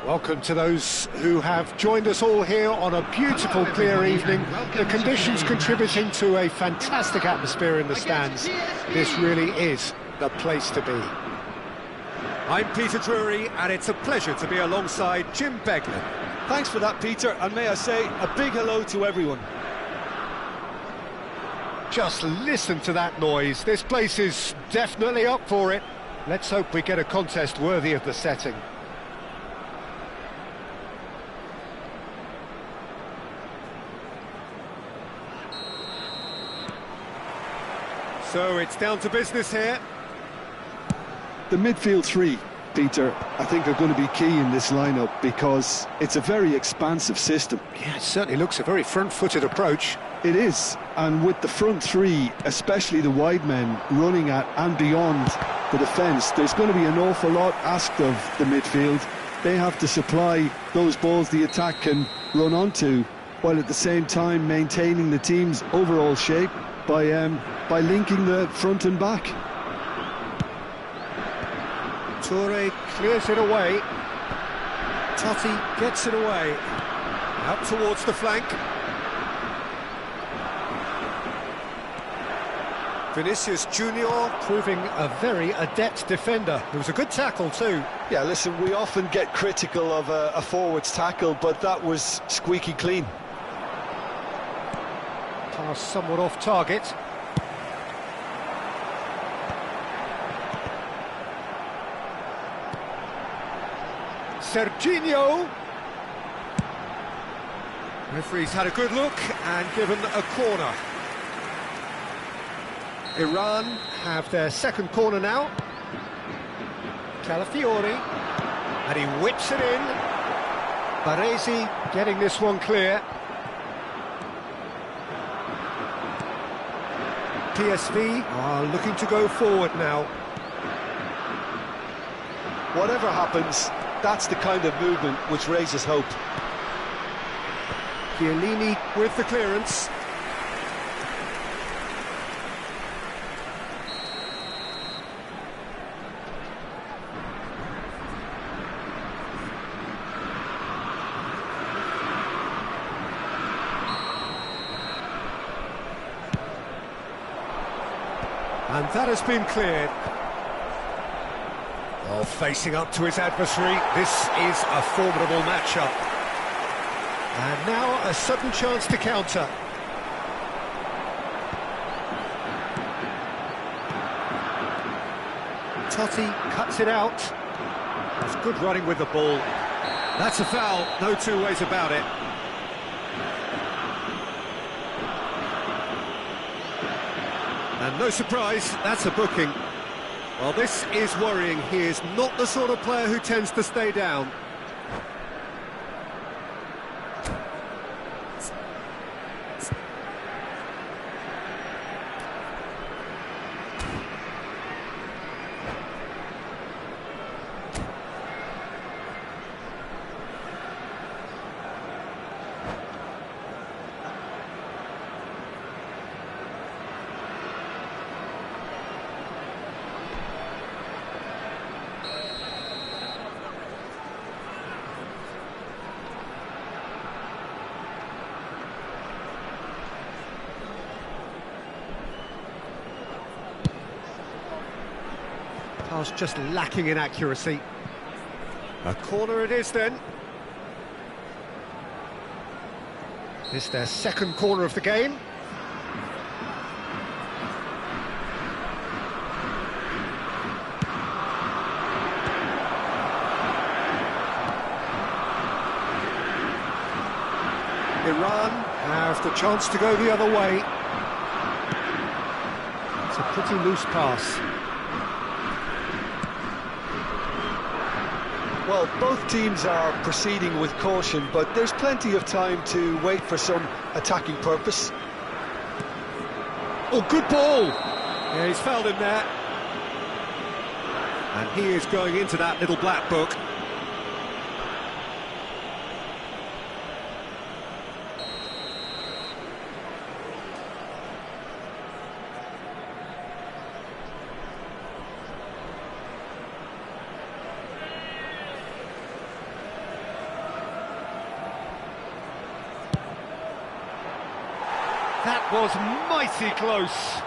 Welcome to those who have joined us all here on a beautiful, clear evening. The conditions contributing to a fantastic atmosphere in the stands. This really is the place to be. I'm Peter Drury, and it's a pleasure to be alongside Jim Beglin. Thanks for that, Peter, and may I say a big hello to everyone. Just listen to that noise. This place is definitely up for it. Let's hope we get a contest worthy of the setting. So it's down to business here. The midfield three, Peter, I think are going to be key in this lineup because it's a very expansive system. Yeah, it certainly looks a very front-footed approach. It is, and with the front three, especially the wide men, running at and beyond the defence, there's going to be an awful lot asked of the midfield. They have to supply those balls the attack can run onto, while at the same time maintaining the team's overall shape by linking the front and back. Toure clears it away. Totti gets it away. Out towards the flank. Vinicius Junior proving a very adept defender. It was a good tackle too. Yeah, listen, we often get critical of a forward's tackle, but that was squeaky clean. Pass somewhat off target. Serginho. Referee's had a good look and given a corner. Iran have their second corner now. Calafiori, and he whips it in. Baresi getting this one clear. PSV are looking to go forward now. Whatever happens, that's the kind of movement which raises hope. Chiellini with the clearance. And that has been cleared. Oh, facing up to his adversary, this is a formidable matchup. And now a sudden chance to counter. Totti cuts it out. That's good running with the ball. That's a foul, no two ways about it. And no surprise, that's a booking. Well, this is worrying. He is not the sort of player who tends to stay down. Pass just lacking in accuracy. A corner it is then. This their second corner of the game. Iran have the chance to go the other way. It's a pretty loose pass. Well, both teams are proceeding with caution, but there's plenty of time to wait for some attacking purpose. Oh, good ball! Yeah, he's fouled him there. And he is going into that little black book. That was mighty close.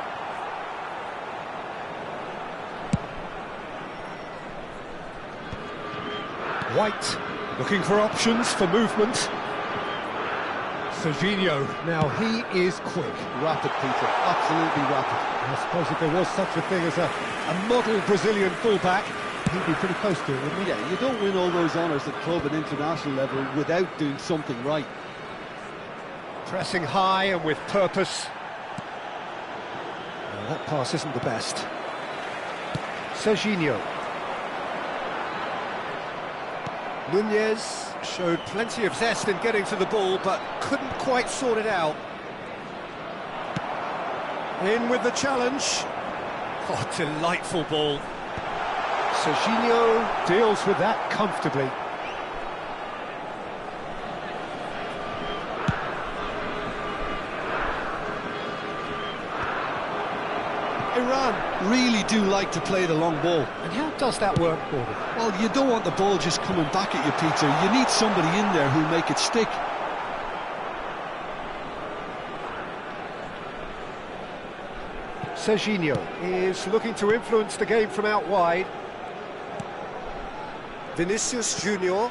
White looking for options for movement. Serginho, now he is quick. Rapid, Peter, absolutely rapid. I suppose if there was such a thing as a model Brazilian fullback, he'd be pretty close to it, wouldn't he? Yeah, you don't win all those honours at club and international level without doing something right. Pressing high and with purpose. Well, that pass isn't the best. Serginho. Nunez showed plenty of zest in getting to the ball, but couldn't quite sort it out. In with the challenge. Oh, delightful ball. Serginho deals with that comfortably. Iran really do like to play the long ball. And how does that work for them? Well, you don't want the ball just coming back at you, Peter. You need somebody in there who'll make it stick. Serginho is looking to influence the game from out wide. Vinicius Junior.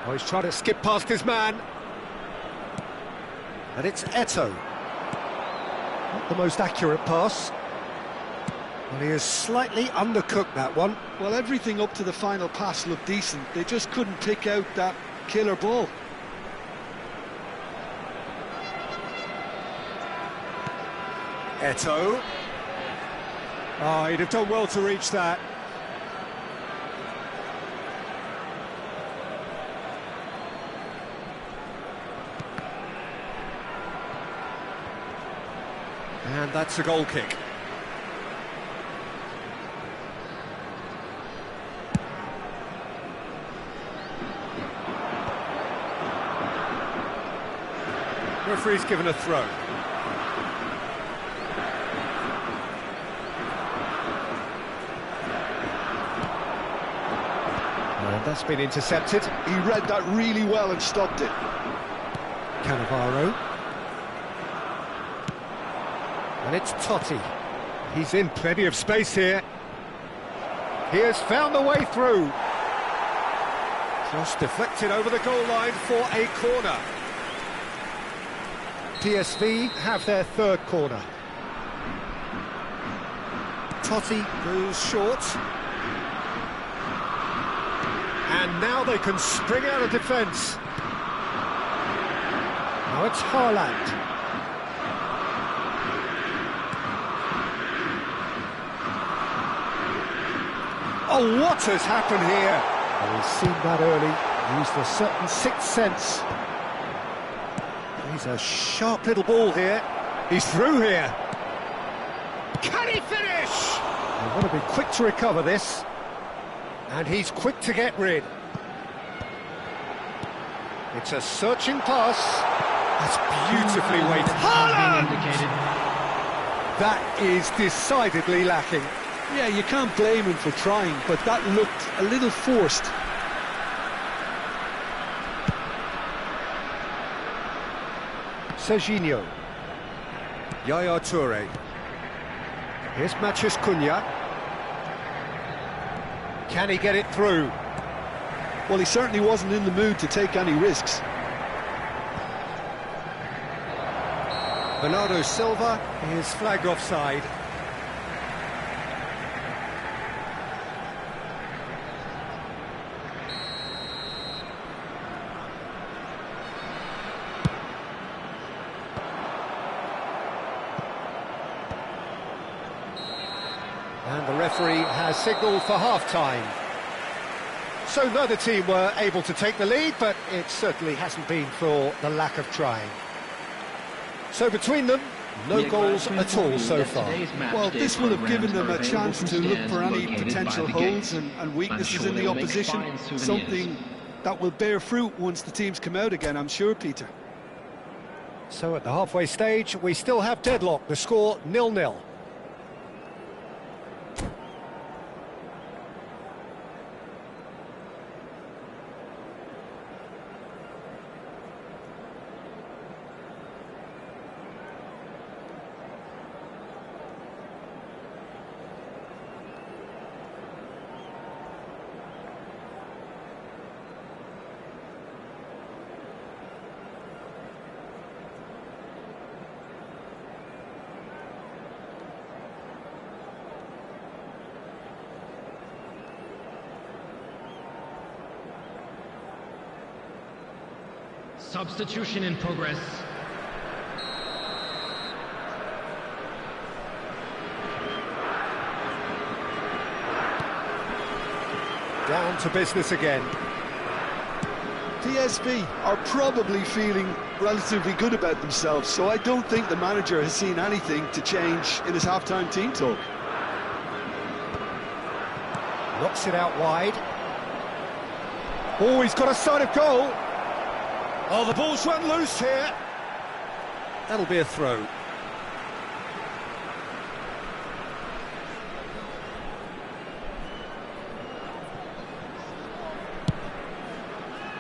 Oh, he's trying to skip past his man. And it's Eto'o. Not the most accurate pass. Well, he has slightly undercooked that one. Well, everything up to the final pass looked decent. They just couldn't pick out that killer ball. Eto'o. Oh, he'd have done well to reach that. And that's a goal kick. Referee's given a throw. And that's been intercepted. He read that really well and stopped it. Cannavaro. And it's Totti. He's in plenty of space here. He has found the way through. Cross deflected over the goal line for a corner. PSV have their third corner. Totti goes short. And now they can spring out of defence. Now it's Haaland. Oh, what has happened here? Well, he's seen that early, used a certain sixth sense. He's a sharp little ball here. He's through here. Can he finish? They want to be quick to recover this. And he's quick to get rid. It's a searching pass. That's beautifully weighted. Haaland! That is decidedly lacking. Yeah, you can't blame him for trying, but that looked a little forced. Serginho. Yaya Toure. Here's Matheus Cunha. Can he get it through? Well, he certainly wasn't in the mood to take any risks. Bernardo Silva is flagged offside. And the referee has signalled for half-time. So neither team were able to take the lead, but it certainly hasn't been for the lack of trying. So between them, no goals at all so far. Well, this will have given them a chance to look for any potential holes and weaknesses in the opposition. Something that will bear fruit once the teams come out again, I'm sure, Peter. So at the halfway stage, we still have deadlock. The score 0-0. Substitution in progress. Down to business again. PSV are probably feeling relatively good about themselves, so I don't think the manager has seen anything to change in his half-time team talk. Knocks it out wide. Oh, he's got a sight of goal. Oh, the ball's run loose here. That'll be a throw.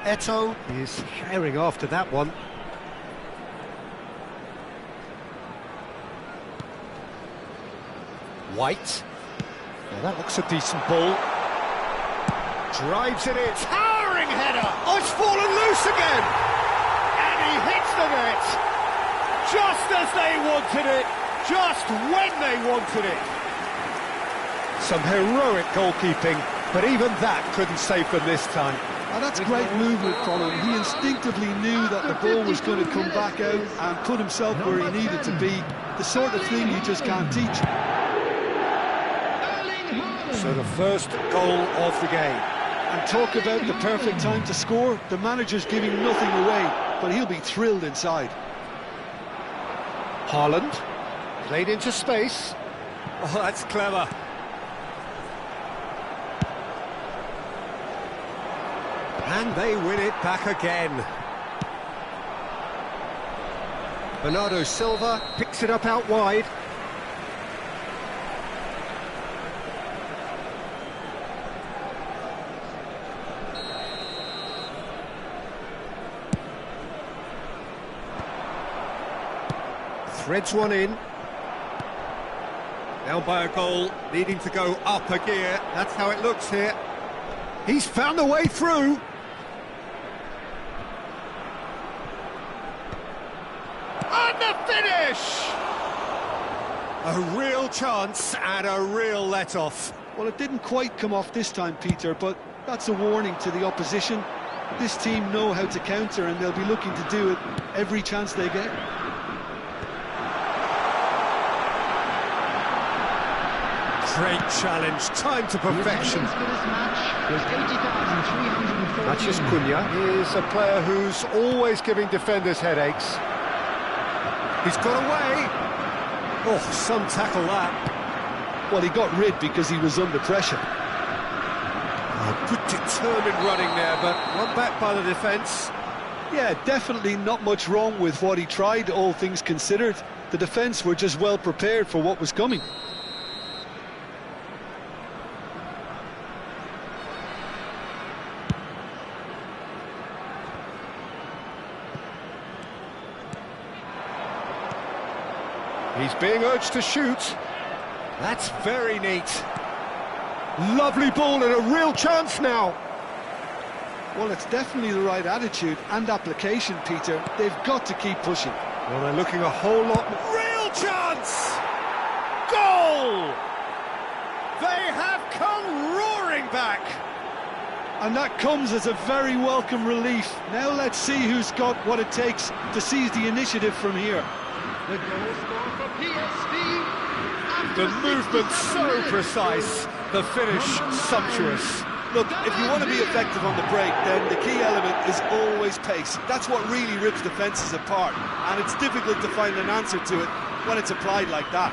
Eto is herring after that one. White. Now that looks a decent ball. Drives it in. Towering header. Oh, it's fallen loose again. And he hits the net. Just as they wanted it. Just when they wanted it. Some heroic goalkeeping, but even that couldn't save them this time. And that's great movement from him. He instinctively knew that the ball was going to come back out and put himself where he needed to be. The sort of thing you just can't teach. So the first goal of the game. And talk about the perfect time to score. The manager's giving nothing away, but he'll be thrilled inside. Haaland played into space. Oh, that's clever. And they win it back again. Bernardo Silva picks it up out wide. Threads one in. Down by a goal, needing to go up a gear. That's how it looks here. He's found the way through. And the finish! A real chance and a real let-off. Well, it didn't quite come off this time, Peter, but that's a warning to the opposition. This team know how to counter, and they'll be looking to do it every chance they get. Great challenge, time to perfection. Matheus Cunha is a player who's always giving defenders headaches. He's got away. Oh, some tackle that. Well, he got rid because he was under pressure. Oh, good determined running there, but one back by the defence. Yeah, definitely not much wrong with what he tried, all things considered. The defence were just well prepared for what was coming. He's being urged to shoot. That's very neat. Lovely ball and a real chance now. Well, it's definitely the right attitude and application, Peter. They've got to keep pushing. Well, they're looking a whole lot... Real chance! Goal! They have come roaring back. And that comes as a very welcome relief. Now let's see who's got what it takes to seize the initiative from here. The goal score for PSV. The movement so precise, the finish sumptuous. Look, if you want to be effective on the break, then the key element is always pace. That's what really rips defences apart, and it's difficult to find an answer to it when it's applied like that.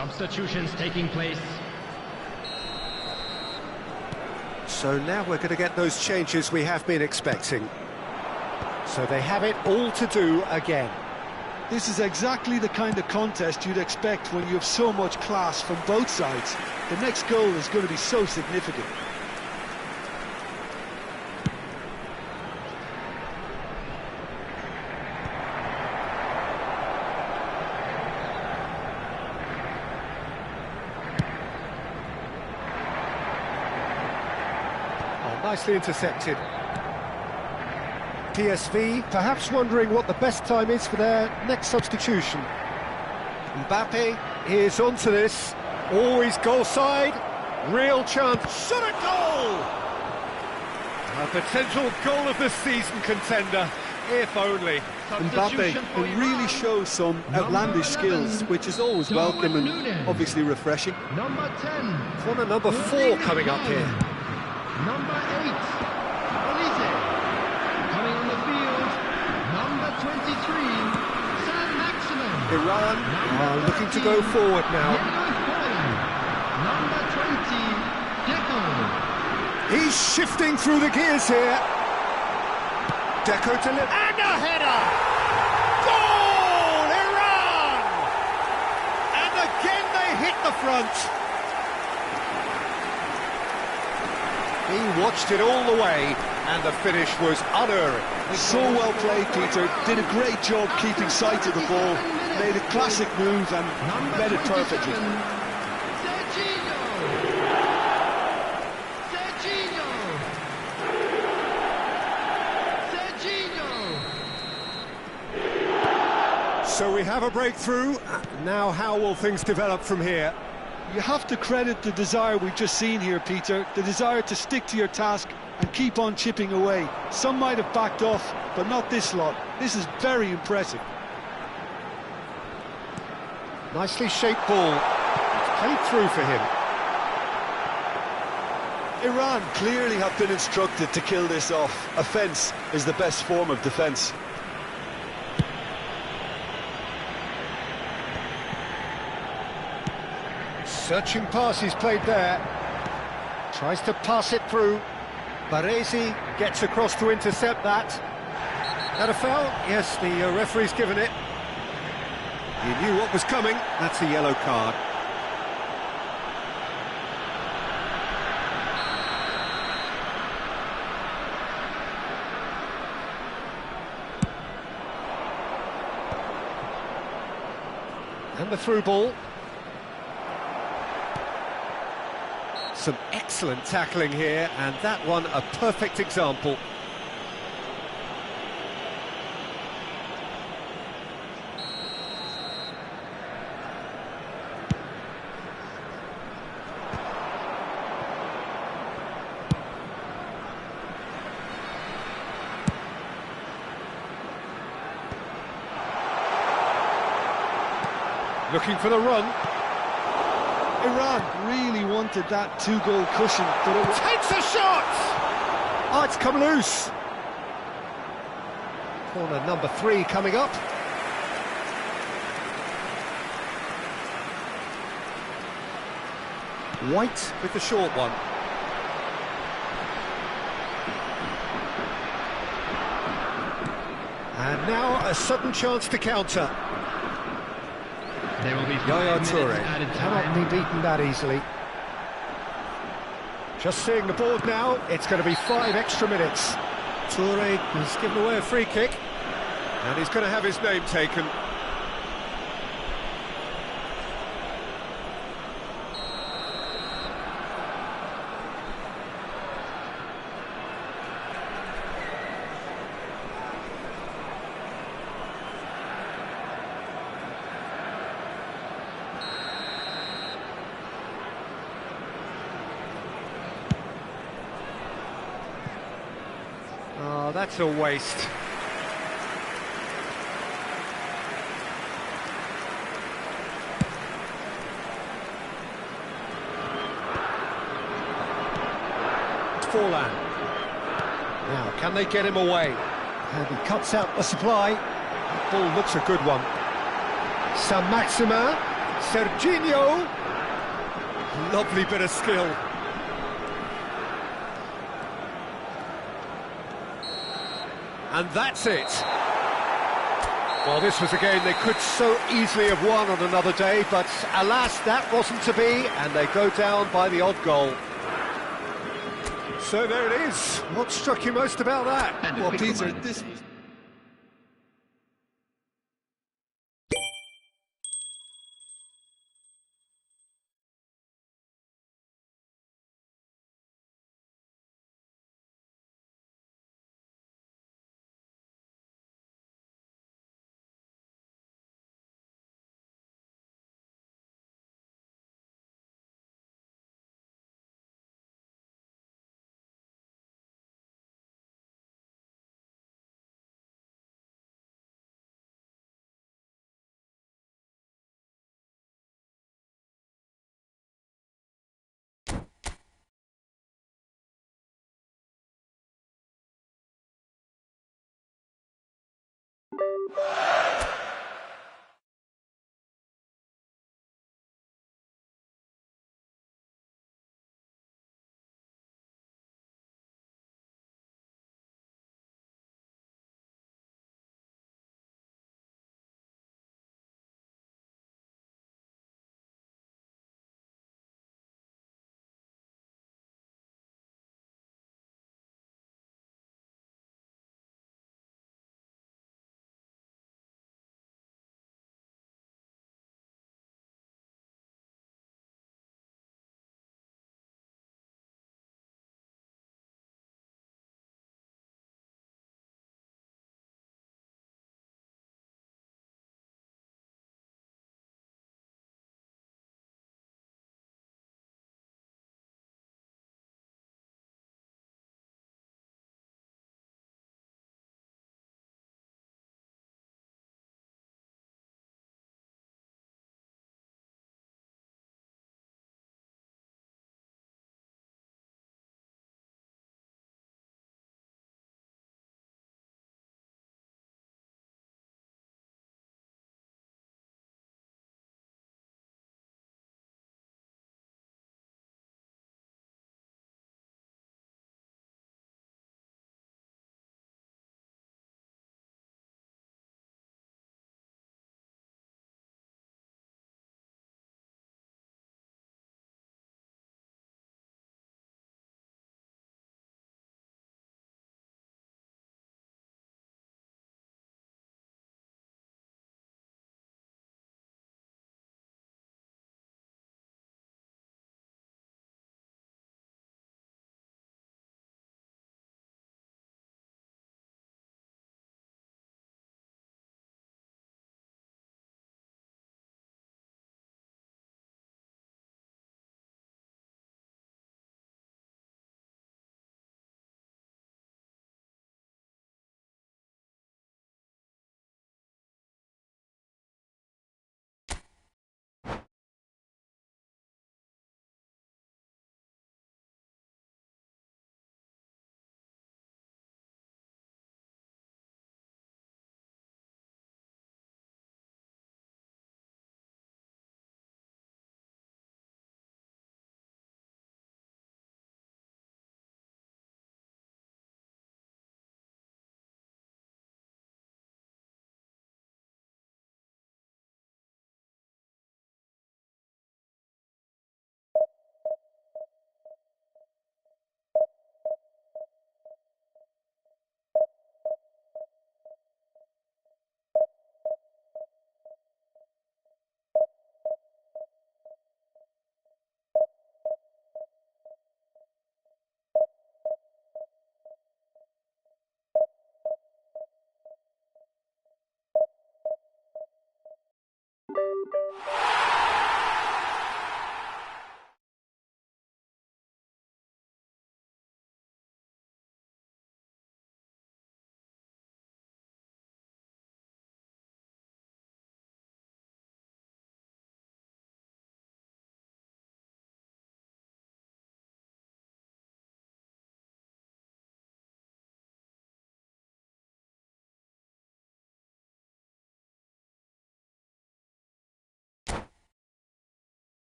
Substitutions taking place. So now we're going to get those changes we have been expecting. So they have it all to do again. This is exactly the kind of contest you'd expect when you have so much class from both sides. The next goal is going to be so significant. Oh, nicely intercepted. PSV perhaps wondering what the best time is for their next substitution. Mbappe is onto this. Always goal side. Real chance. Shot at goal! A potential goal of the season contender, if only. Mbappe can really show some outlandish skills, which is always welcome and obviously refreshing. Number 10. Corner number 4 coming up here. Number 8. Olise. Coming on the field. Number 23. San Maximin. Iran are looking to go forward now. Number 20. Deco. He's shifting through the gears here. Deco to live. And a header! Goal! Iran! And again they hit the front. He watched it all the way, and the finish was unerring. So well played, Peter. Did a great job keeping sight of the ball. Made a classic move and read it perfectly. So we have a breakthrough. Now how will things develop from here? You have to credit the desire we've just seen here, Peter. The desire to stick to your task and keep on chipping away. Some might have backed off, but not this lot. This is very impressive. Nicely shaped ball. It's played through for him. Iran clearly have been instructed to kill this off. Offence is the best form of defence. Searching pass he's played there. Tries to pass it through. Baresi gets across to intercept that. That a foul? Yes, the referee's given it. He knew what was coming. That's a yellow card. And the through ball. Some excellent tackling here, and that one a perfect example. Looking for the run. Iran really wanted that two-goal cushion, but it Takes a shot! Oh, it's come loose. Corner number 3 coming up. White with the short one. And now a sudden chance to counter. There will be Yaya 5 Toure minutes added cannot time. be beaten that easily. Just seeing the board now, it's going to be 5 extra minutes. Toure has given away a free kick, and he's going to have his name taken. Oh, that's a waste. Forlan. Now, can they get him away? And he cuts out the supply. That ball looks a good one. San Maximin Serginho. Lovely bit of skill. And that's it. Well, this was a game they could so easily have won on another day, but alas, that wasn't to be, and they go down by the odd goal. So there it is. What struck you most about that? Well, Peter, this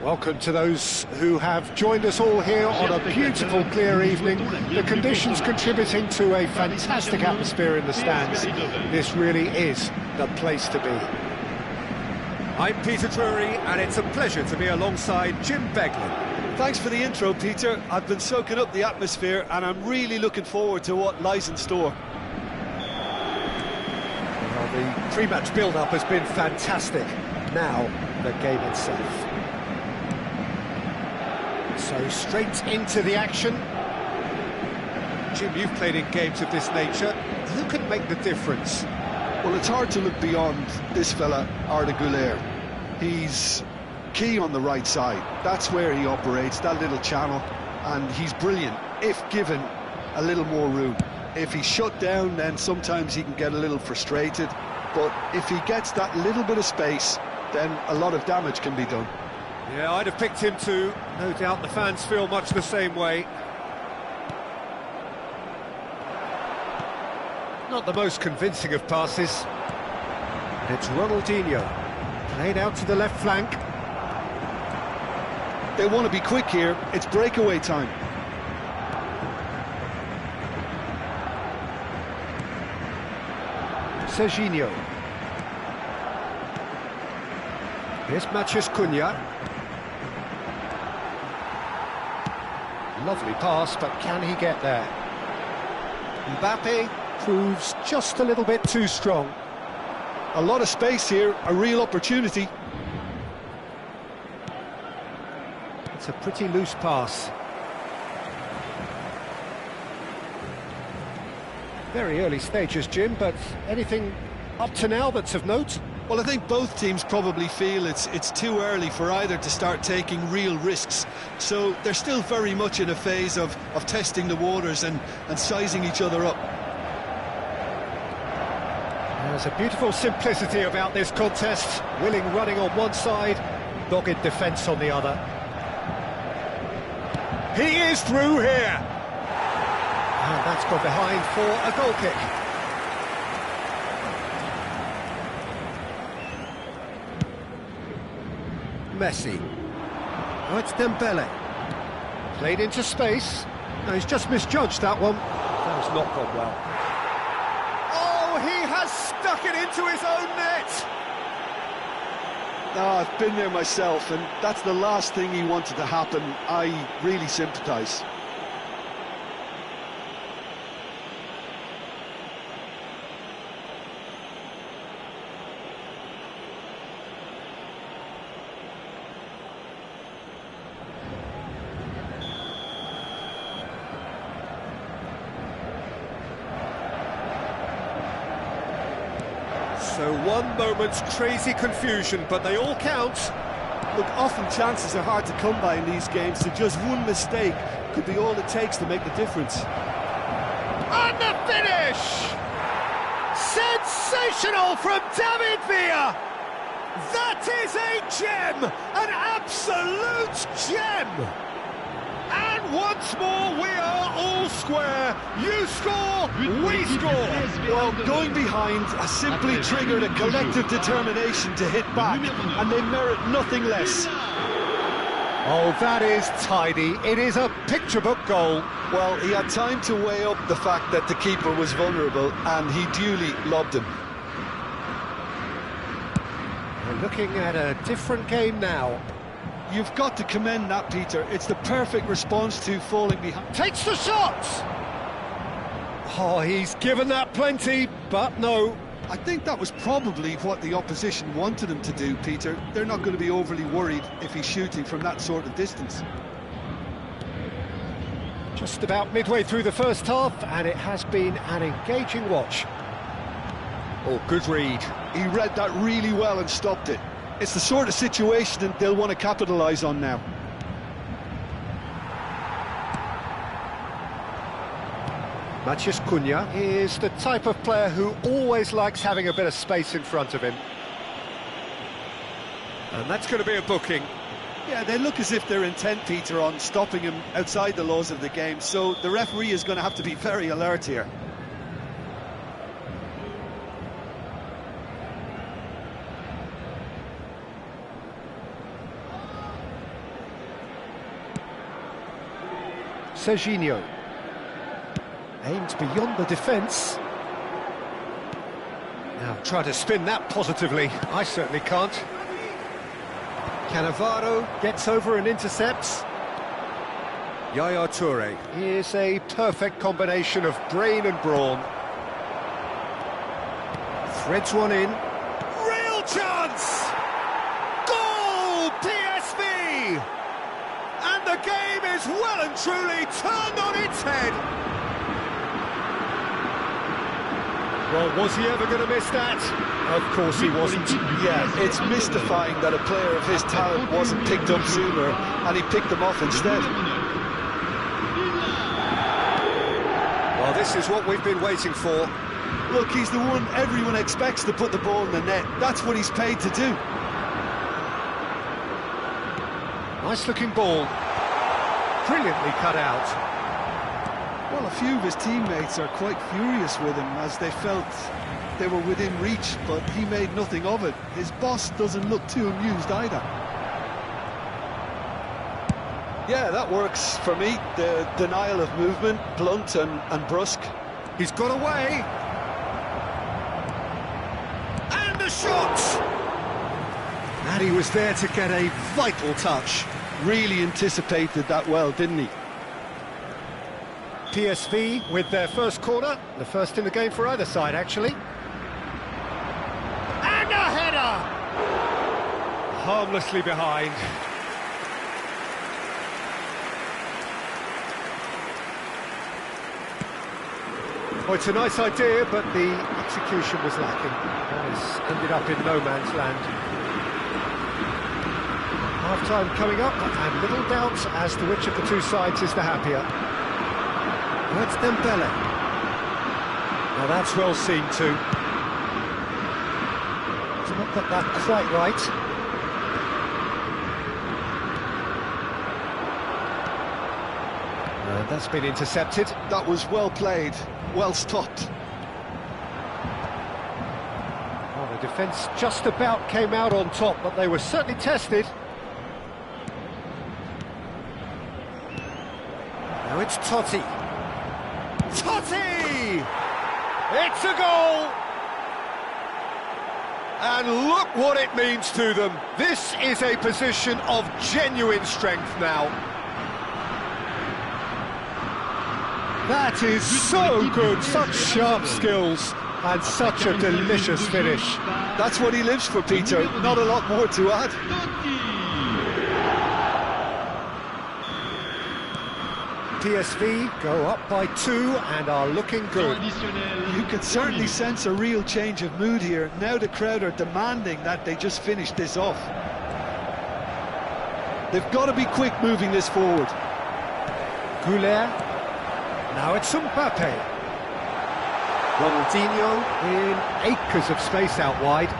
Welcome to those who have joined us all here on a beautiful, clear evening. The conditions contributing to a fantastic atmosphere in the stands. This really is the place to be. I'm Peter Drury, and it's a pleasure to be alongside Jim Beglin. Thanks for the intro, Peter. I've been soaking up the atmosphere, and I'm really looking forward to what lies in store. Well, the pre-match build-up has been fantastic. Now, the game itself. So straight into the action. Jim, you've played in games of this nature. Who can make the difference? Well, it's hard to look beyond this fella, Arda Güler. He's key on the right side. That's where he operates, that little channel, and he's brilliant if given a little more room. If he's shut down, then sometimes he can get a little frustrated, but if he gets that little bit of space, then a lot of damage can be done. Yeah, I'd have picked him too. No doubt the fans feel much the same way. Not the most convincing of passes. It's Ronaldinho. Played out to the left flank. They want to be quick here. It's breakaway time. Serginho. Here's Matheus Cunha. Lovely pass, but can he get there? Mbappe proves just a little bit too strong. A lot of space here, a real opportunity. It's a pretty loose pass. Very early stages, Jim, but anything up to now that's of note? Well, I think both teams probably feel it's too early for either to start taking real risks. So they're still very much in a phase of testing the waters and sizing each other up. There's a beautiful simplicity about this contest. Willing running on one side, dogged defence on the other. He is through here! And that's gone behind for a goal kick. Messi. Oh, it's Dembele. Played into space. No, he's just misjudged that one. That has not gone well. Oh, he has stuck it into his own net! No, I've been there myself, and that's the last thing he wanted to happen. I really sympathise. So one moment's crazy confusion, but they all count. Look, often chances are hard to come by in these games, so just one mistake could be all it takes to make the difference. And the finish! Sensational from David Villa! That is a gem! An absolute gem! And once more we are all square. You score, we score. Well, going behind has simply triggered a collective determination to hit back, and they merit nothing less. Oh, that is tidy. It is a picture-book goal. Well, he had time to weigh up the fact that the keeper was vulnerable, and he duly lobbed him. We're looking at a different game now. You've got to commend that, Peter. It's the perfect response to falling behind. Takes the shot! Oh, he's given that plenty, but no. I think that was probably what the opposition wanted him to do, Peter. They're not going to be overly worried if he's shooting from that sort of distance. Just about midway through the first half, and it has been an engaging watch. Oh, good read. He read that really well and stopped it. It's the sort of situation that they'll want to capitalise on now. Matheus Cunha is the type of player who always likes having a bit of space in front of him. And that's going to be a booking. Yeah, they look as if they're intent, Peter, on stopping him outside the laws of the game, so the referee is going to have to be very alert here. Serginho. Aimed beyond the defence. Now try to spin that positively. I certainly can't. Cannavaro gets over and intercepts. Yaya Toure is a perfect combination of brain and brawn. Threads one in. Real chance! Goal! PSV! And the game is well and truly turned on its head. Well, was he ever going to miss that? Of course he wasn't. Yeah, it's mystifying that a player of his talent wasn't picked up sooner, and he picked them off instead. Well, this is what we've been waiting for. Look, he's the one everyone expects to put the ball in the net. That's what he's paid to do. Nice-looking ball. Brilliantly cut out. Well, a few of his teammates are quite furious with him as they felt they were within reach, but he made nothing of it. His boss doesn't look too amused either. Yeah, that works for me. The denial of movement, blunt and brusque. He's got away. And a shot! And he was there to get a vital touch. Really anticipated that well, didn't he? PSV with their first corner, the first in the game for either side, actually. And a header! Harmlessly behind. Well, it's a nice idea, but the execution was lacking. It's ended up in no man's land. Half-time coming up, and little doubt as to which of the two sides is the happier. That's Dembele. Now that's well seen too. He's not got that quite right. And that's been intercepted. That was well played, well stopped. Well, the defence just about came out on top, but they were certainly tested. Now it's Totti. Totti! It's a goal! And look what it means to them. This is a position of genuine strength now. That is so good, such sharp skills, and such a delicious finish. That's what he lives for, Peter, not a lot more to add. PSV go up by 2 and are looking good. You could certainly sense a real change of mood here. Now the crowd are demanding that they just finish this off. They've got to be quick moving this forward. Goulet. Now it's Mbappe. Ronaldinho in acres of space out wide.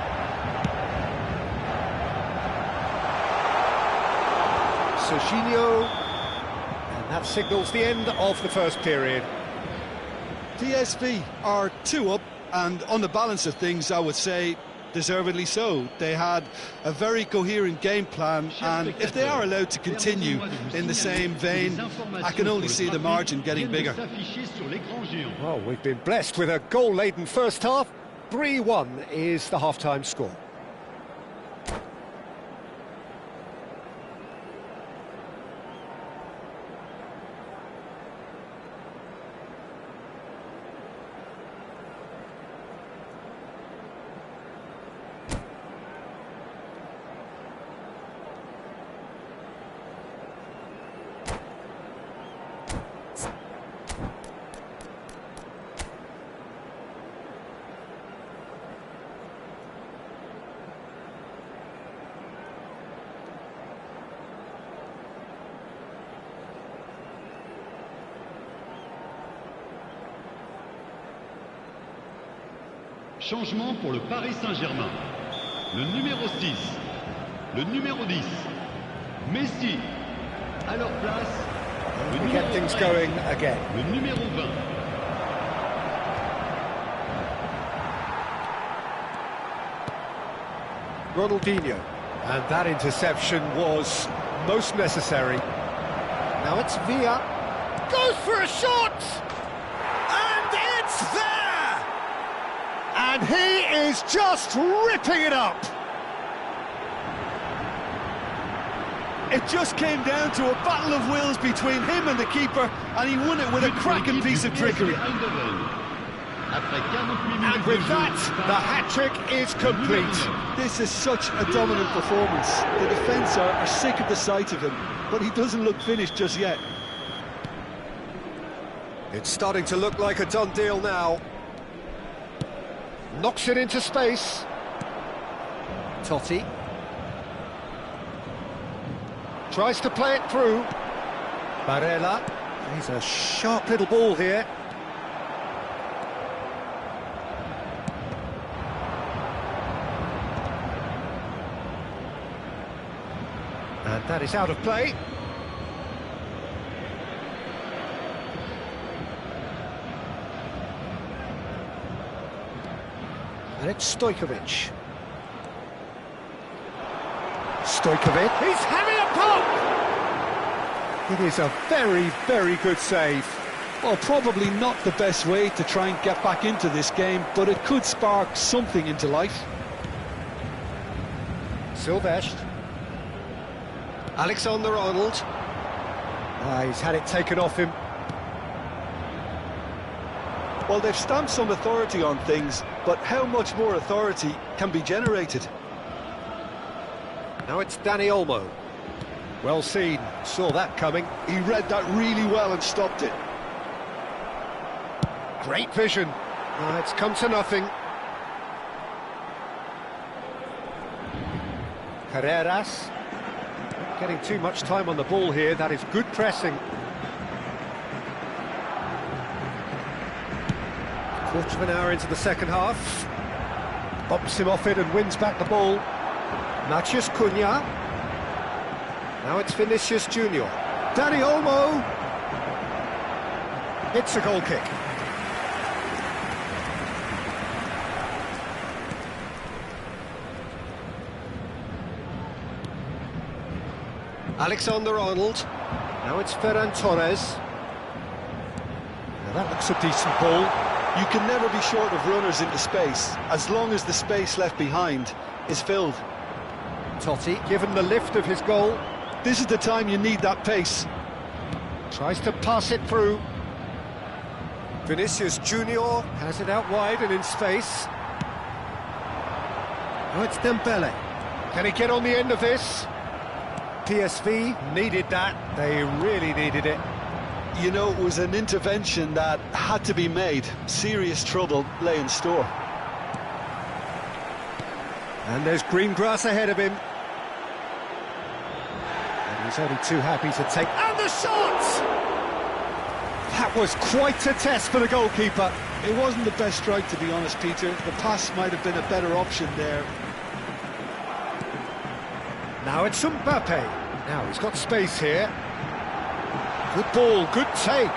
Serginho. That signals the end of the first period. PSV are 2 up, and on the balance of things, I would say deservedly so. They had a very coherent game plan, and if they are allowed to continue in the same vein, I can only see the margin getting bigger. Well, we've been blessed with a goal-laden first half. 3-1 is the half-time score. Changement pour le Paris Saint-Germain. Le numéro 6, le numéro 10, Messi. À leur place, le We get things going again. le numéro 20. Ronaldinho. And that interception was most necessary. Now it's Villa. goes for a shot! And it's there! And he is just ripping it up! It just came down to a battle of wills between him and the keeper, and he won it with a cracking piece of trickery. And with that, the hat-trick is complete. This is such a dominant performance. The defence are sick of the sight of him, but he doesn't look finished just yet. It's starting to look like a done deal now. Knocks it into space. Totti. Tries to play it through. Barella. He's a sharp little ball here. And that is out of play. And it's Stojkovic. Stojkovic, he's having a pop! It is a very, very good save. Well, probably not the best way to try and get back into this game, but it could spark something into life. Silvestre. Alexander-Arnold. He's had it taken off him. Well, they've stamped some authority on things, but how much more authority can be generated? Now it's Dani Olmo. Well seen, saw that coming. He read that really well and stopped it. Great vision. It's come to nothing. Carreras. Not getting too much time on the ball here, that is good pressing. Quarter of an hour into the second half. Bumps him off it and wins back the ball. Matheus Cunha. Now it's Vinicius Junior. Dani Olmo. It's a goal kick. Alexander-Arnold. Now it's Ferran Torres. Now that looks a decent ball. You can never be short of runners into space, as long as the space left behind is filled. Totti, given the lift of his goal. This is the time you need that pace. Tries to pass it through. Vinicius Junior has it out wide and in space. Now it's Dembele. Can he get on the end of this? PSV needed that. They really needed it. You know, it was an intervention that had to be made. Serious trouble lay in store. And there's green grass ahead of him. And he's only too happy to take... And the shot! That was quite a test for the goalkeeper. It wasn't the best strike, to be honest, Peter. The pass might have been a better option there. Now it's Mbappe. Now he's got space here. Good ball, good take.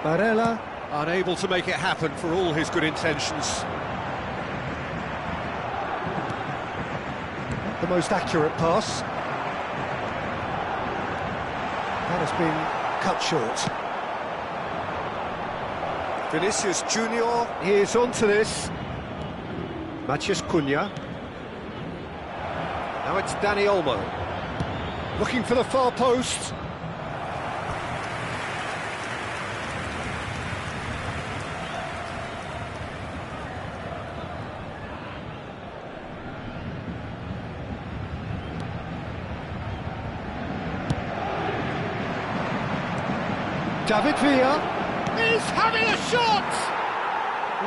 Barella unable to make it happen for all his good intentions. Not the most accurate pass. That has been cut short. Vinicius Junior is onto this. Matheus Cunha. Now it's Dani Olmo. Looking for the far post. David Villa is having a shot!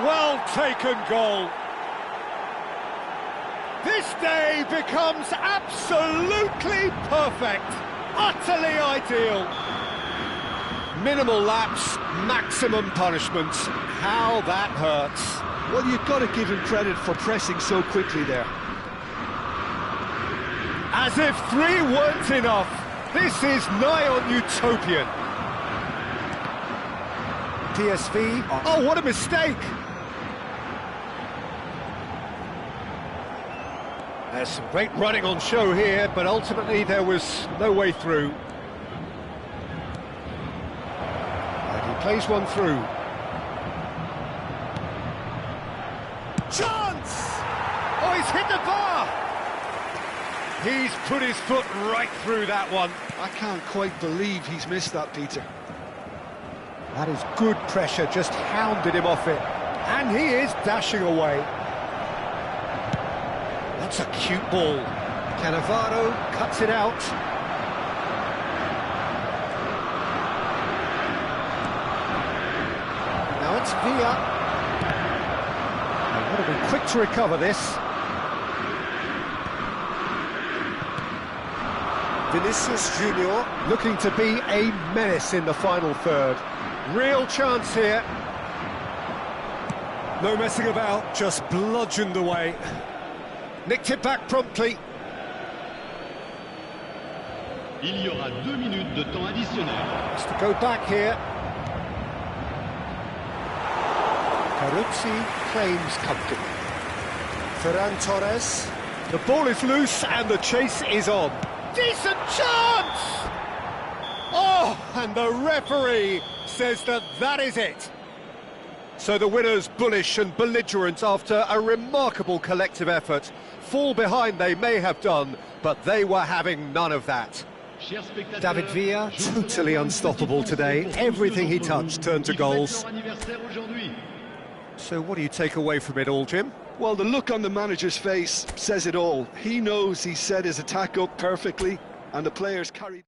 Well taken goal. This day becomes absolutely perfect, utterly ideal. Minimal lapse, maximum punishment. How that hurts. Well, you've got to give him credit for pressing so quickly there. As if 3 weren't enough, this is nigh on utopian. PSV, oh, what a mistake! There's some great running on show here, but ultimately there was no way through. Plays one through. Chance! Oh, he's hit the bar! He's put his foot right through that one. I can't quite believe he's missed that, Peter. That is good pressure, just hounded him off it. And he is dashing away. That's a cute ball. Cannavaro cuts it out. Now it's Villa. They've got to be quick to recover this. Vinicius Junior looking to be a menace in the final third. Real chance here. No messing about, just bludgeoned away. Nicked it back promptly. Il y aura 2 minutes de temps additionnel. Has to go back here. Caruzzi claims comfortably. Ferran Torres. The ball is loose and the chase is on. Decent chance! Oh, and the referee says that is it. So the winners bullish and belligerent after a remarkable collective effort. Fall behind they may have done, but they were having none of that. David Villa, totally unstoppable today. Everything he touched turned to goals. So what do you take away from it all, Jim? Well, the look on the manager's face says it all. He knows he set his attack up perfectly, and the players carried...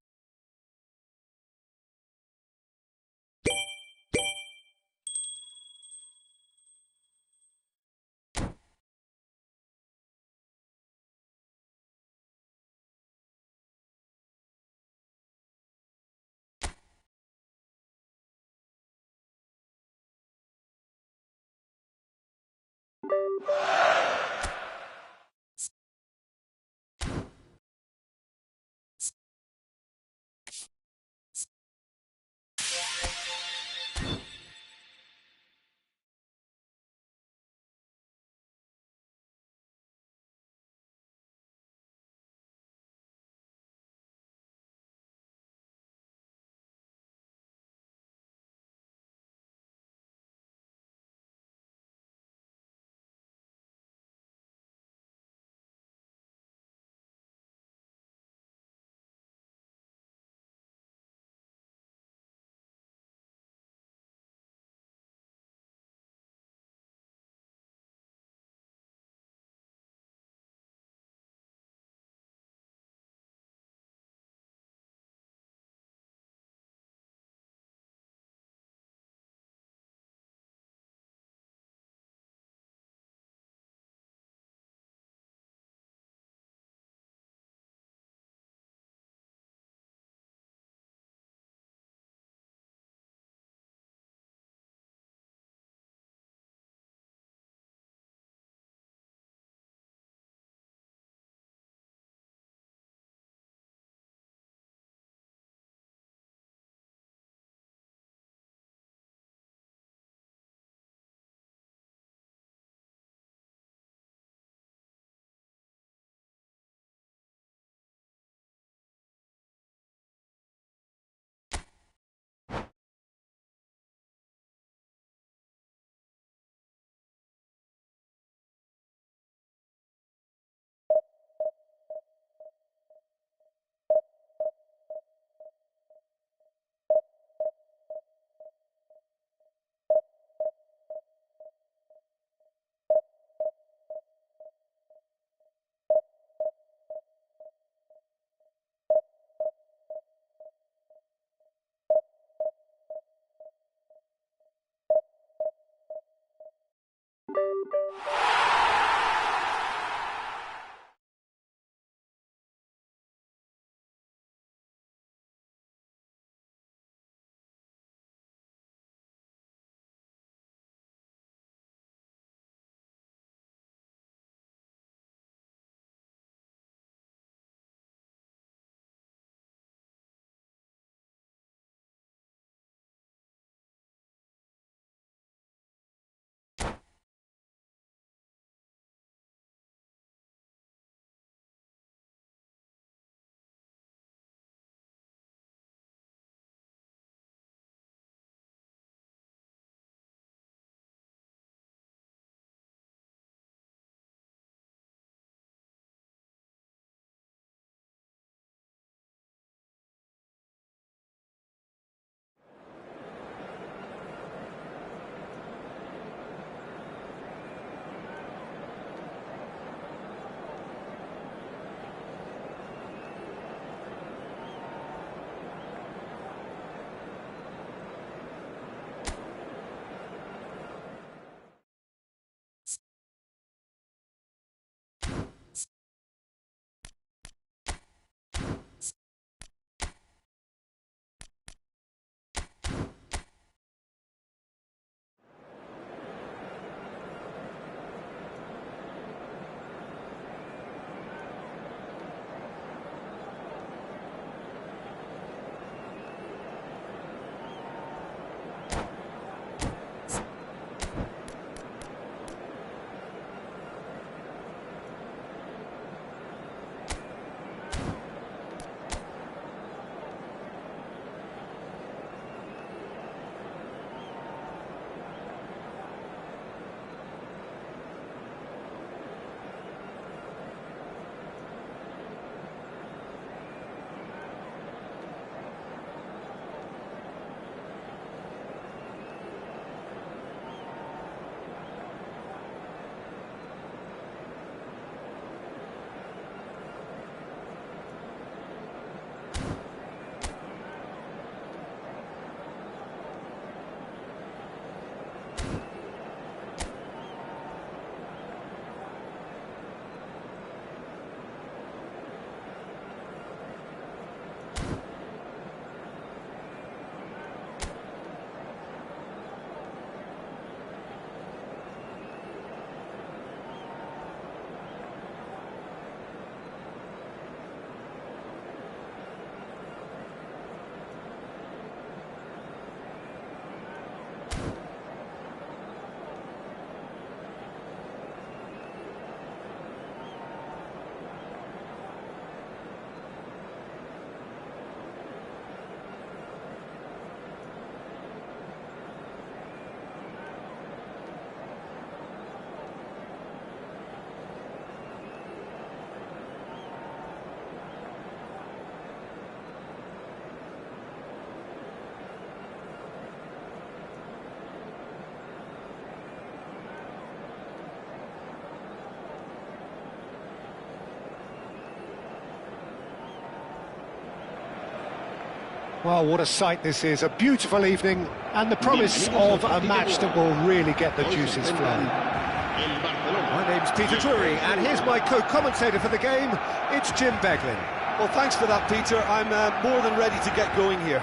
Well, what a sight this is, a beautiful evening, and the promise of a match that will really get the juices flowing. My name's Peter Drury, and here's my co-commentator for the game, it's Jim Beglin. Well, thanks for that, Peter. I'm more than ready to get going here.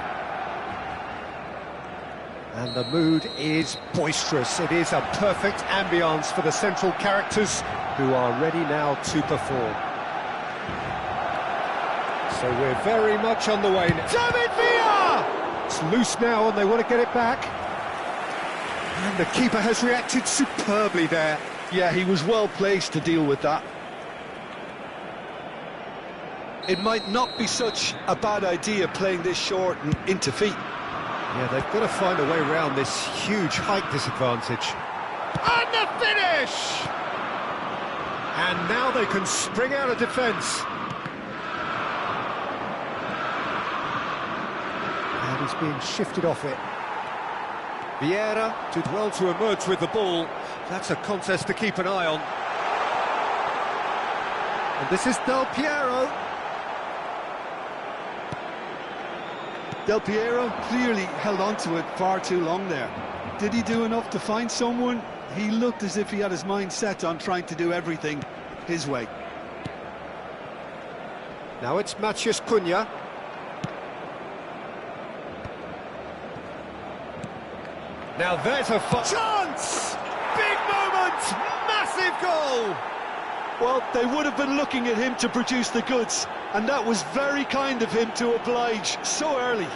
And the mood is boisterous. It is a perfect ambience for the central characters who are ready now to perform. So we're very much on the way now. David Villa! It's loose now and they want to get it back. And the keeper has reacted superbly there. Yeah, he was well placed to deal with that. It might not be such a bad idea playing this short and into feet. Yeah, they've got to find a way around this huge height disadvantage. And the finish! And now they can spring out of defence. And he's being shifted off it. Vieira did well to emerge with the ball. That's a contest to keep an eye on. And this is Del Piero. Del Piero clearly held on to it far too long there. Did he do enough to find someone? He looked as if he had his mind set on trying to do everything his way. Now it's Matheus Cunha. Now there's a chance! Big moment! Massive goal! Well, they would have been looking at him to produce the goods, and that was very kind of him to oblige so early.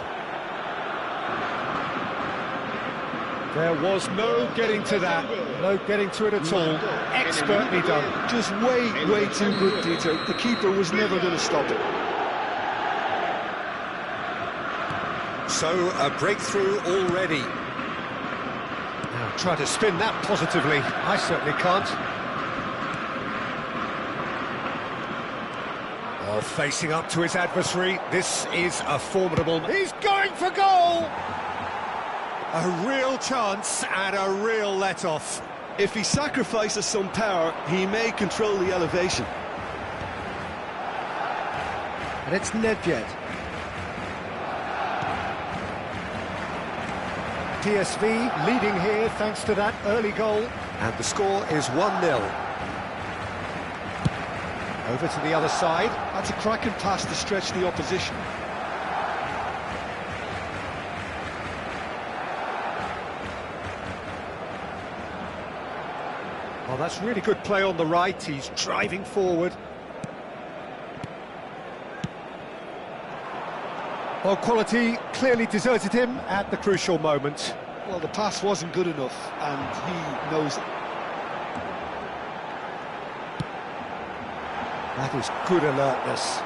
There was no getting to that, no getting to it at all. Expertly done. Just way too good, Peter. The keeper was never going to stop it. So, a breakthrough already. Now, try to spin that positively. I certainly can't. Oh, facing up to his adversary. This is a formidable... He's going for goal! A real chance and a real let-off. If he sacrifices some power, he may control the elevation. And it's Nedved. PSV leading here thanks to that early goal. And the score is 1-0. Over to the other side. That's a cracking pass to stretch the opposition. Oh, that's really good play on the right. He's driving forward. Well, quality clearly deserted him at the crucial moment. Well, the pass wasn't good enough, and he knows it. That is good alertness.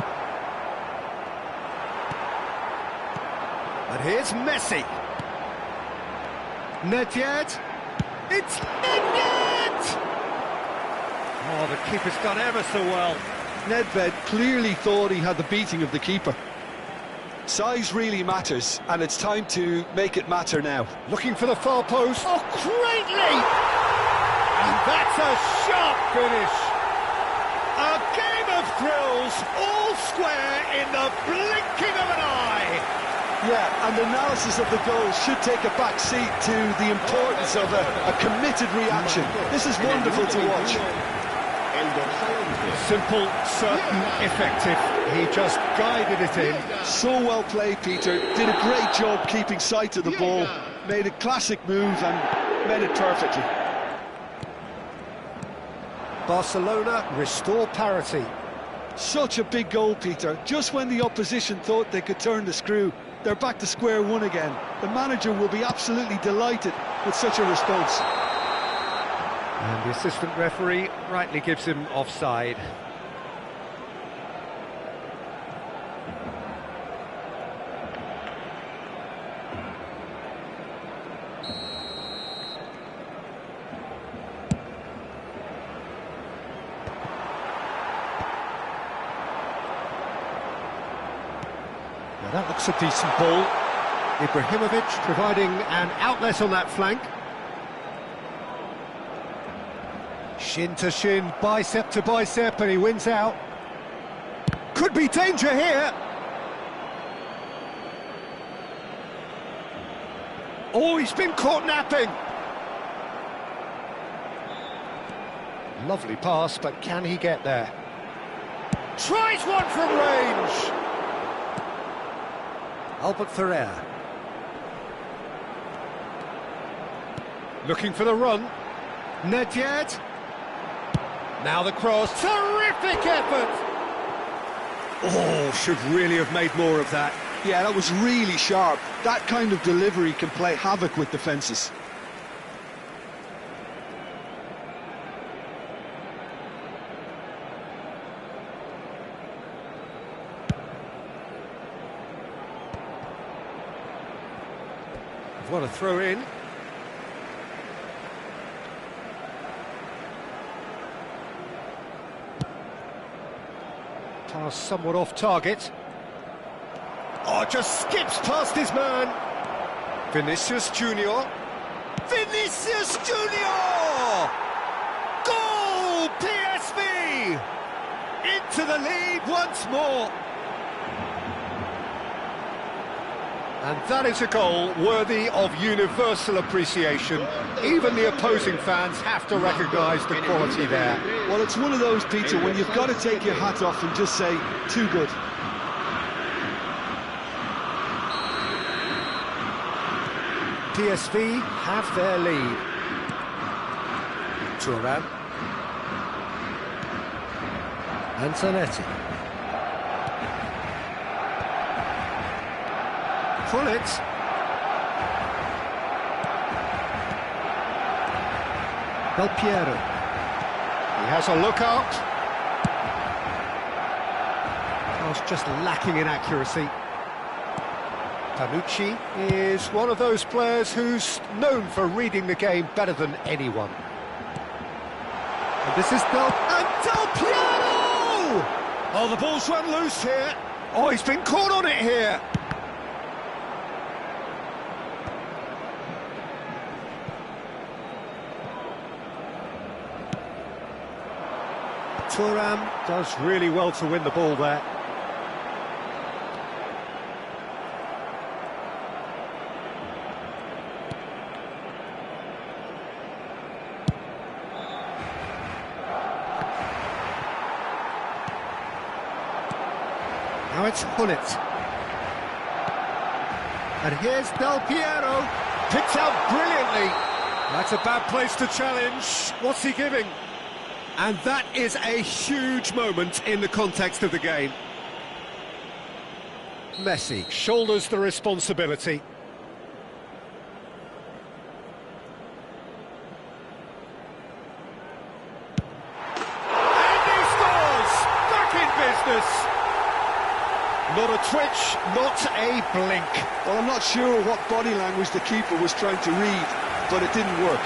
And here's Messi. Nedved. It's Nedved! Oh, the keeper's done ever so well. Nedved clearly thought he had the beating of the keeper. Size really matters, and it's time to make it matter now. Looking for the far post. Oh, great leap! And that's a sharp finish. A game of thrills, all square in the blinking of an eye. Yeah, and analysis of the goal should take a back seat to the importance of a committed reaction. This is wonderful to watch. Simple, certain, effective. He just guided it in. So well played, Peter. Did a great job keeping sight of the ball. Made a classic move and made it perfectly. Barcelona restore parity. Such a big goal, Peter. Just when the opposition thought they could turn the screw, they're back to square one again. The manager will be absolutely delighted with such a response. And the assistant referee rightly gives him offside. Now that looks a decent ball. Ibrahimovic providing an outlet on that flank. Shin to shin, bicep to bicep, and he wins out. Could be danger here. Oh, he's been caught napping. Lovely pass, but can he get there? Tries one from range. Albert Ferrer. Looking for the run. Nedved. Now the cross. Terrific effort. Oh, should really have made more of that. Yeah, that was really sharp. That kind of delivery can play havoc with defences. What a throw in. Pass somewhat off target. Oh, just skips past his man. Vinicius Junior. Vinicius Junior! Goal! PSV! Into the lead once more. And that is a goal worthy of universal appreciation. Even the opposing fans have to recognise the quality there. Well, it's one of those, Peter, when you've got to take your hat off and just say, too good. PSV have their lead. Thuram. Antonetti. Pullet. Del Piero. He has a look out. Pass just lacking in accuracy. Panucci is one of those players who's known for reading the game better than anyone. And this is Del Piero! Oh, the ball's run loose here. Oh, he's been caught on it here. Thuram does really well to win the ball there. Now it's Pullet. And here's Del Piero. Picked out brilliantly. That's a bad place to challenge. What's he giving? And that is a huge moment in the context of the game. Messi shoulders the responsibility. And he scores! Back in business! Not a twitch, not a blink. Well, I'm not sure what body language the keeper was trying to read, but it didn't work.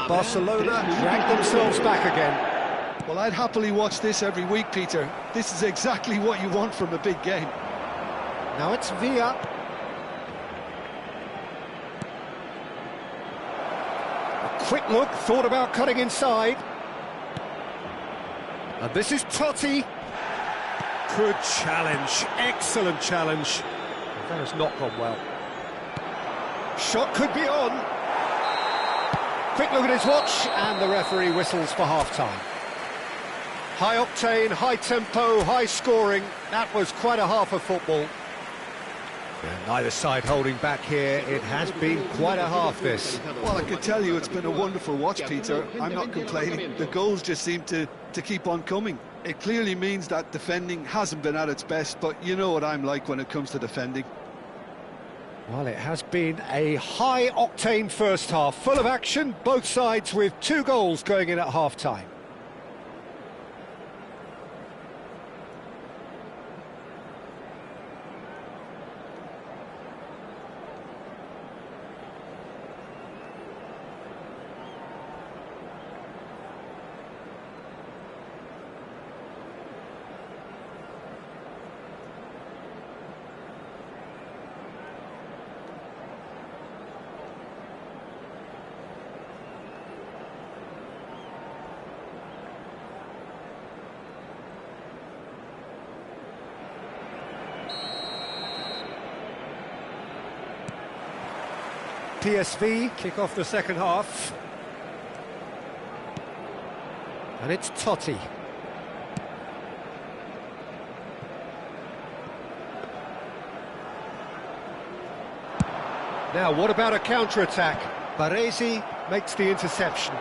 Barcelona drag themselves back again. Well, I'd happily watch this every week, Peter. This is exactly what you want from a big game. Now it's Villa. A quick look, thought about cutting inside. And this is Totti. Good challenge, excellent challenge. That has not gone well. Shot could be on. Quick look at his watch, and the referee whistles for half-time. High octane, high tempo, high scoring. That was quite a half of football. And neither side holding back here. It has been quite a half, this. Well, I can tell you it's been a wonderful watch, Peter. I'm not complaining. The goals just seem to keep on coming. It clearly means that defending hasn't been at its best, but you know what I'm like when it comes to defending. Well, it has been a high-octane first half, full of action, both sides with 2 goals going in at half-time. PSV kick off the second half. And it's Totti. Now, what about a counter-attack? Baresi makes the interception.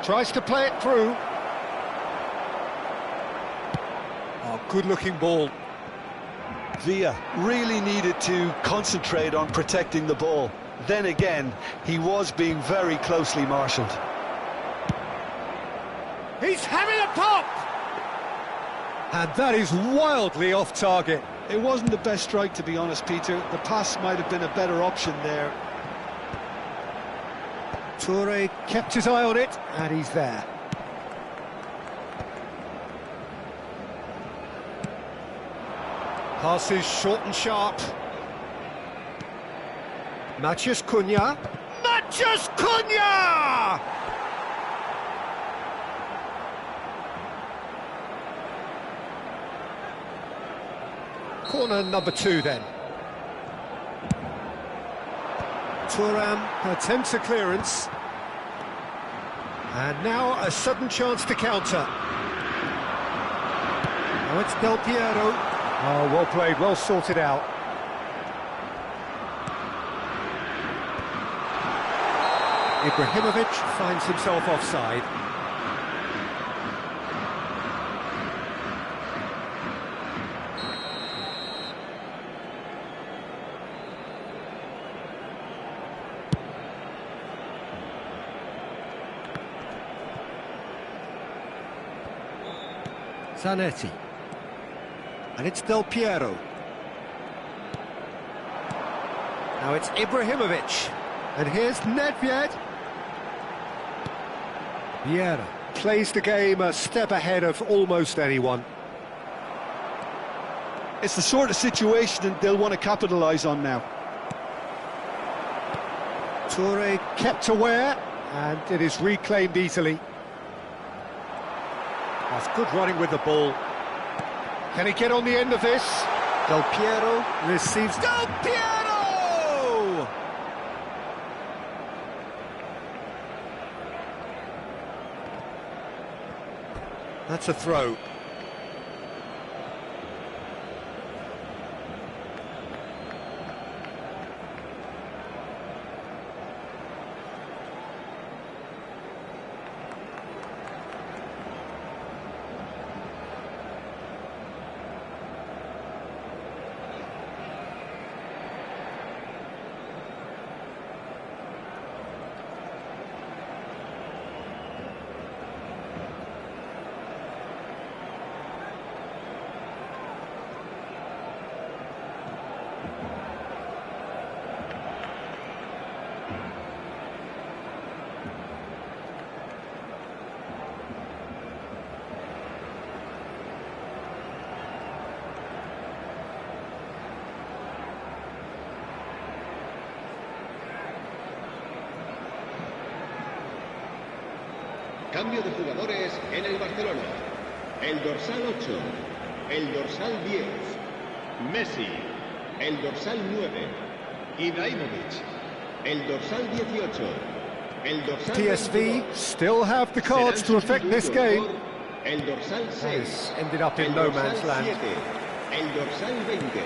Tries to play it through. Oh, good-looking ball. Villa really needed to concentrate on protecting the ball. Then again, he was being very closely marshalled. He's having a pop! And that is wildly off target. It wasn't the best strike, to be honest, Peter. The pass might have been a better option there. Toure kept his eye on it, and he's there. Passes short and sharp. Matheus Cunha. Matheus Cunha! Corner number 2 then. Thuram attempts a clearance. And now a sudden chance to counter. Now it's Del Piero. Oh, well played, well sorted out. Ibrahimovic finds himself offside. Zanetti. And it's Del Piero. Now it's Ibrahimovic. And here's Nedved. Vieira plays the game a step ahead of almost anyone. It's the sort of situation that they'll want to capitalise on now. Toure kept aware, and it is reclaimed easily. That's good running with the ball. Can he get on the end of this? Del Piero receives... Del Piero! That's a throw. Cambio de jugadores en el Barcelona. El dorsal 8, el dorsal 10, Messi, el dorsal 9, Ibrahimovic, el dorsal 18, el dorsal PSV still have the cards to affect this game. El dorsal 6 ended up in no man's land. El dorsal 20,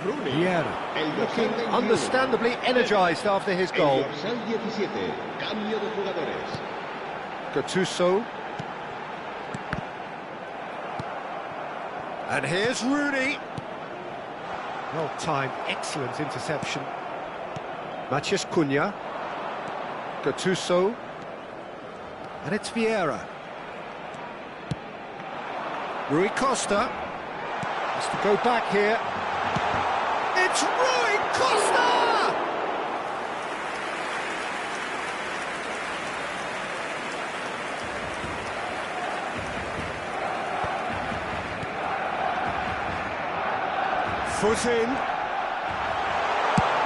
Rooney, Vieira looking understandably energised after his goal. El dorsal 17, cambio de jugadores. Gattuso. And here's Rooney. Well timed, excellent interception. Matheus Cunha. Gattuso. And it's Vieira. Rui Costa has to go back here. It's Rui Costa! Foot in.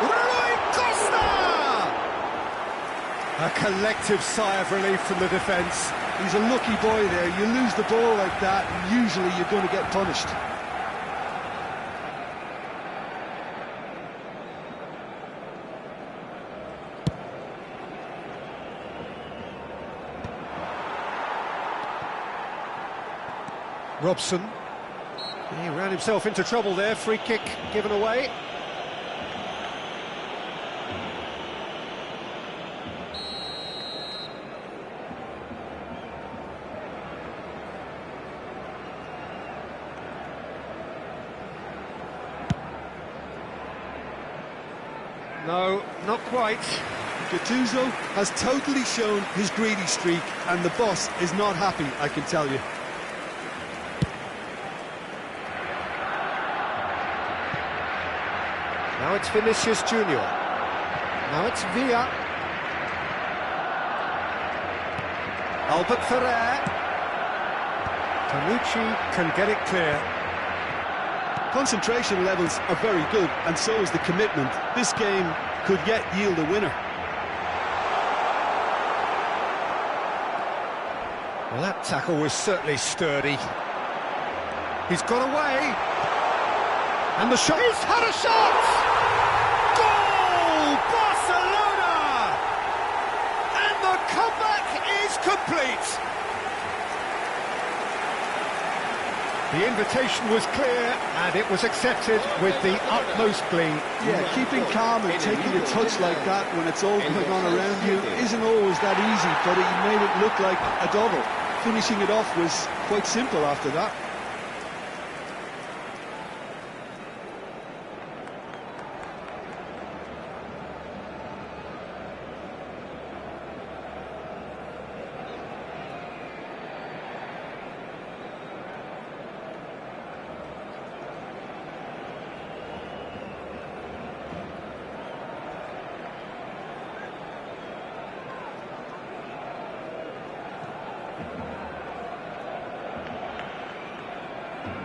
Rui Costa! A collective sigh of relief from the defence. He's a lucky boy there. You lose the ball like that, and usually you're going to get punished. Robson. He ran himself into trouble there, free kick given away. No, not quite. Gattuso has totally shown his greedy streak, and the boss is not happy, I can tell you. Now it's Vinicius Junior. Now it's Villa. Albert Ferrer. Tanucci can get it clear. Concentration levels are very good, and so is the commitment. This game could yet yield a winner. Well, that tackle was certainly sturdy. He's got away. And the shot. He's had a shot! Goal! Barcelona! And the comeback is complete. The invitation was clear, and it was accepted with the utmost glee. Yeah, keeping calm and taking a touch like that when it's all going on around you isn't always that easy, but he made it look like a double. Finishing it off was quite simple after that.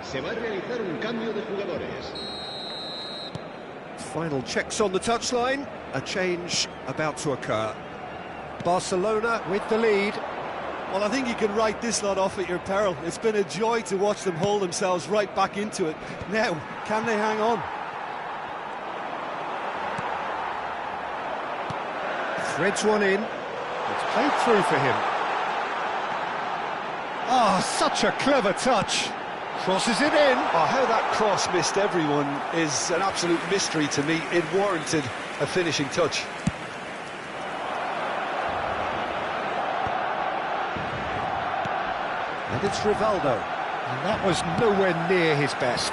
Se va a realizar un cambio de jugadores. Final checks on the touchline. A change about to occur. Barcelona with the lead. Well, I think you can write this lot off at your peril. It's been a joy to watch them hold themselves right back into it. Now, can they hang on? Threads one in. It's played through for him. Oh, such a clever touch. Crosses it in. Oh, how that cross missed everyone is an absolute mystery to me. It warranted a finishing touch. And it's Rivaldo. And that was nowhere near his best.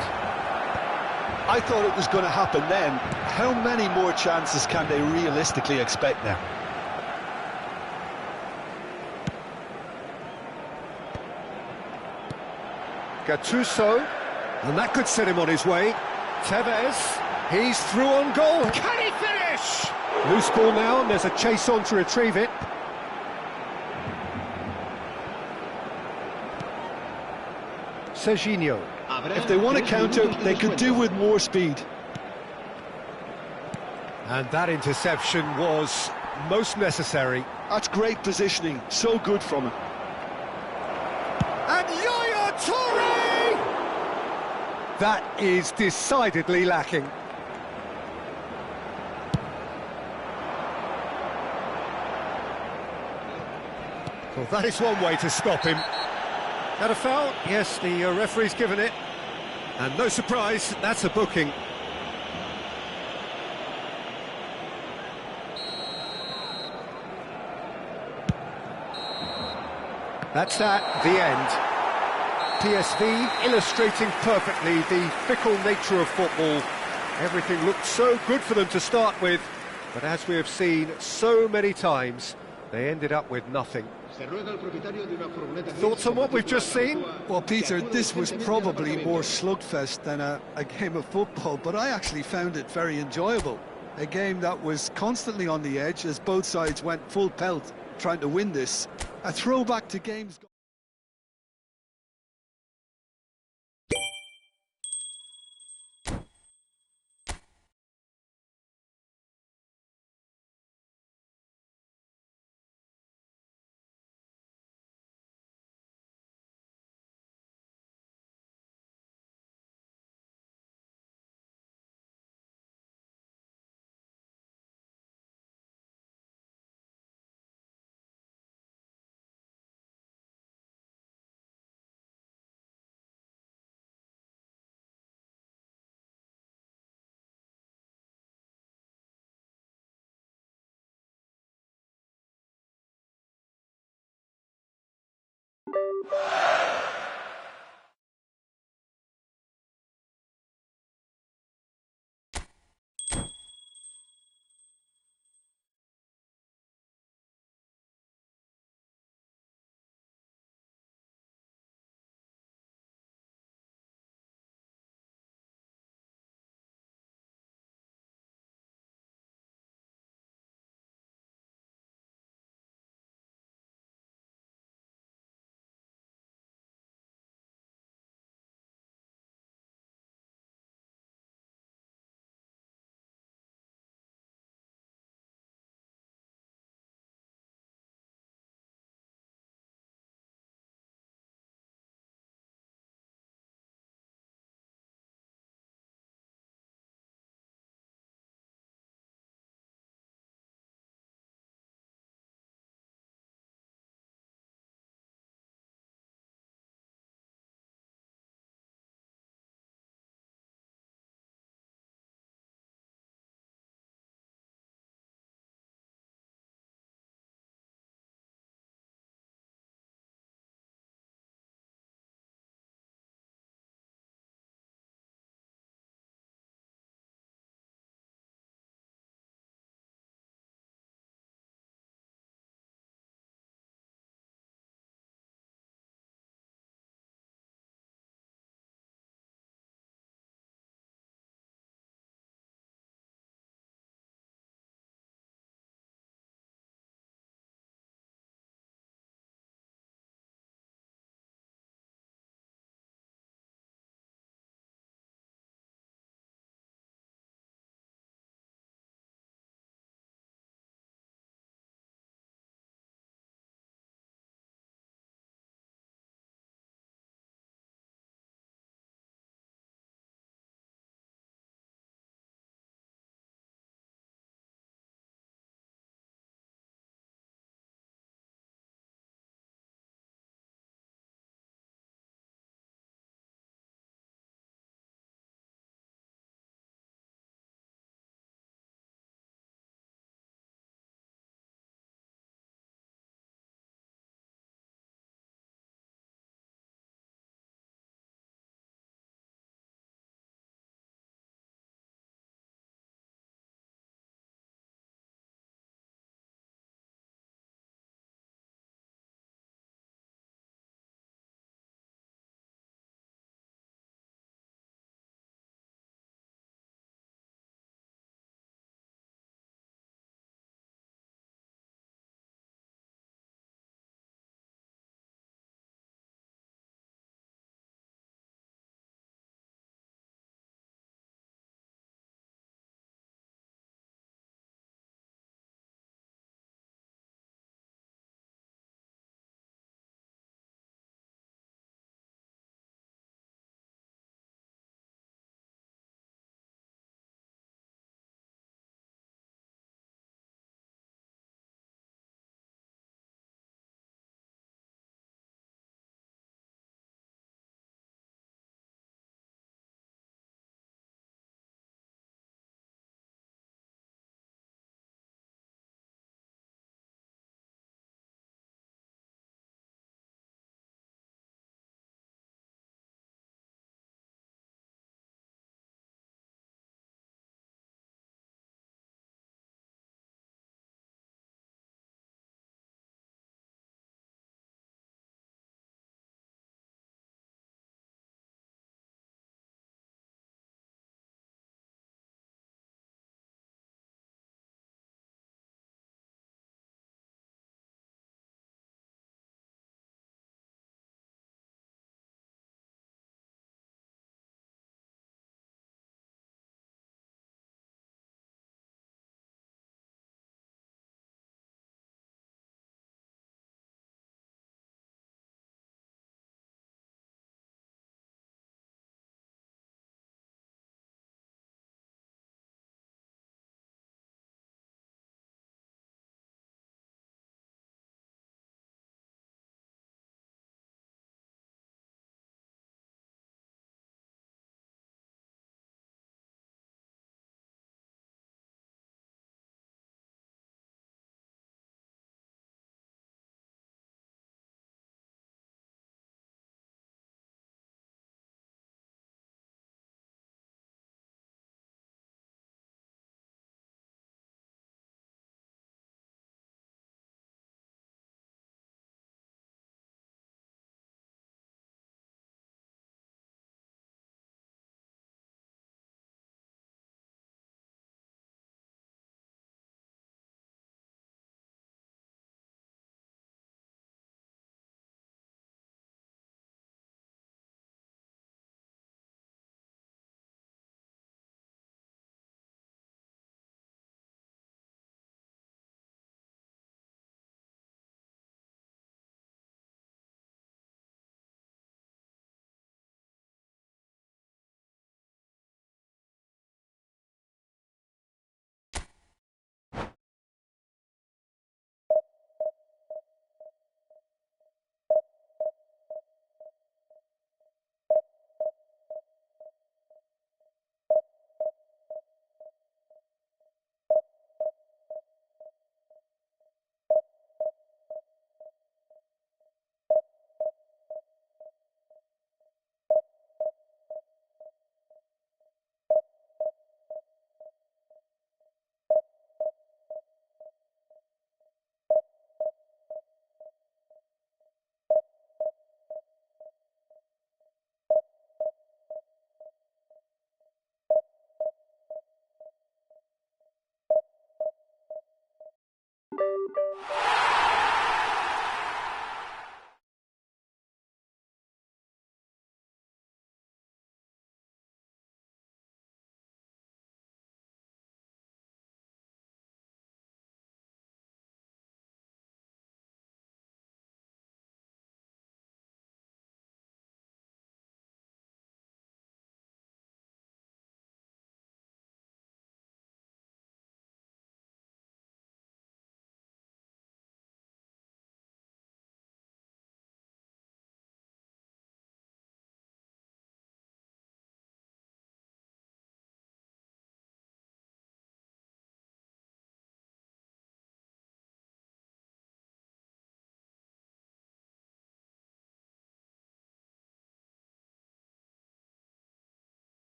I thought it was going to happen then. How many more chances can they realistically expect now? Gattuso, and that could set him on his way. Tevez, he's through on goal. Can he finish? Loose ball now, and there's a chase on to retrieve it. Serginho. If they want to counter, they could do with more speed. And that interception was most necessary. That's great positioning, so good from him. And Yaya Toure! That is decidedly lacking. Well, that is one way to stop him. Had a foul? Yes, the referee's given it. And no surprise, that's a booking. That's that, the end. PSV illustrating perfectly the fickle nature of football. Everything looked so good for them to start with, but as we have seen so many times, they ended up with nothing. Thoughts on what we've just seen? Well, Peter, this was probably more slugfest than a game of football, but I actually found it very enjoyable. A game that was constantly on the edge as both sides went full pelt trying to win this. A throwback to games...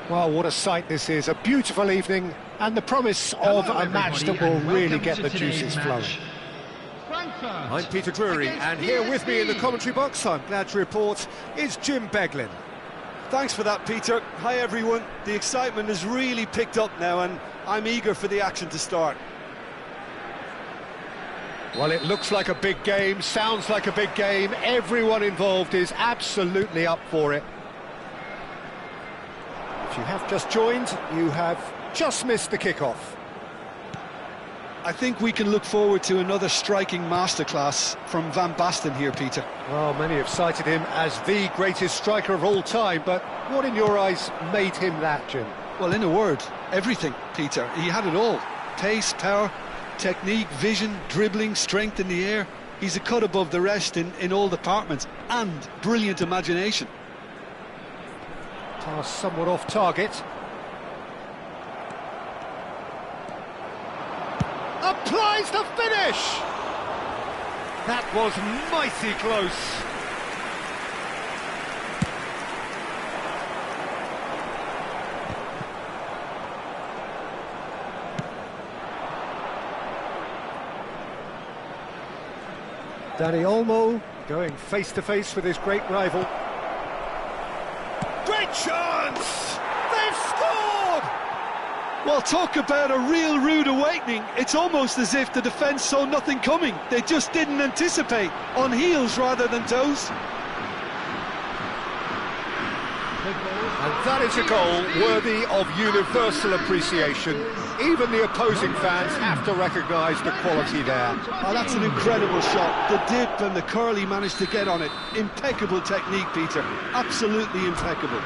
Well, what a sight this is. A beautiful evening and the promise of a match that will really get the juices flowing. I'm Peter Drury, and here with me in the commentary box, I'm glad to report, is Jim Beglin. Thanks for that, Peter. Hi, everyone. The excitement has really picked up now, and I'm eager for the action to start. Well, it looks like a big game, sounds like a big game. Everyone involved is absolutely up for it. If you have just joined, you have just missed the kickoff. I think we can look forward to another striking masterclass from Van Basten here, Peter. Well, many have cited him as the greatest striker of all time, but what in your eyes made him that, Jim? Well, in a word, everything, Peter. He had it all. Pace, power, technique, vision, dribbling, strength in the air. He's a cut above the rest in all departments, and brilliant imagination. Pass somewhat off target. Applies the finish! That was mighty close. Dani Olmo going face-to-face with his great rival. Great chance! They've scored! Well, talk about a real rude awakening. It's almost as if the defence saw nothing coming. They just didn't anticipate, on heels rather than toes. And that is a goal worthy of universal appreciation. Even the opposing fans have to recognise the quality there. Oh, that's an incredible shot. The dip and the curl he managed to get on it. Impeccable technique, Peter. Absolutely impeccable.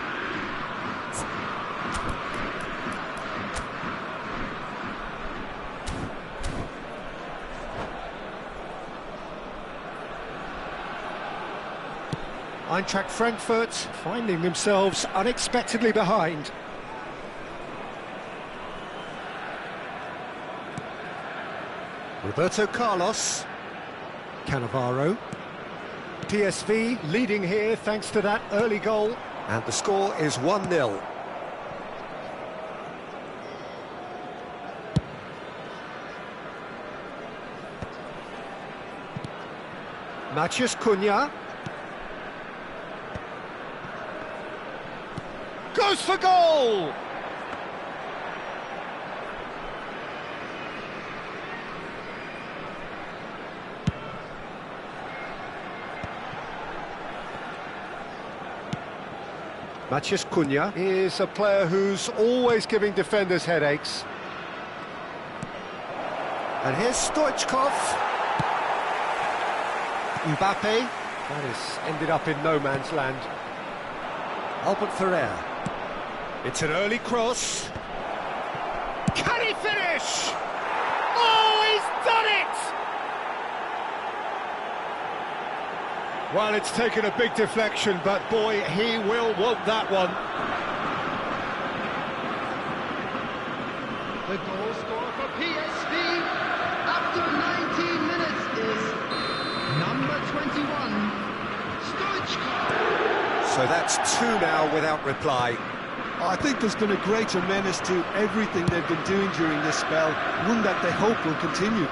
Eintracht Frankfurt finding themselves unexpectedly behind. Roberto Carlos. Cannavaro. PSV leading here thanks to that early goal. And the score is 1-0. Matheus Cunha. Goes for goal! Matheus Cunha is a player who's always giving defenders headaches. And here's Stoichkov. Mbappe. That has ended up in no man's land. Albert Ferrer. It's an early cross. Can he finish? Oh, he's done it! Well, it's taken a big deflection, but boy, he will want that one. The goal scorer for PSV after 19 minutes is number 21, Stoichkov. So that's 2 now without reply. I think there's been a greater menace to everything they've been doing during this spell, one that they hope will continue.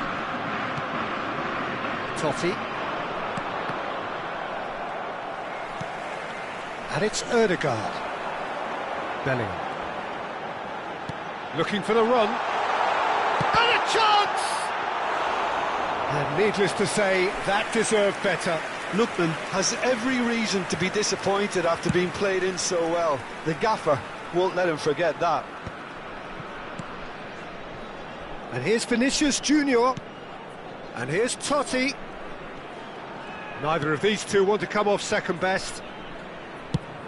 Totti. And it's Ødegaard. Bellingham. Looking for the run. And a chance! And needless to say, that deserved better. Lookman has every reason to be disappointed after being played in so well. The gaffer won't let him forget that. And here's Vinicius Junior. And here's Totti. Neither of these two want to come off second best.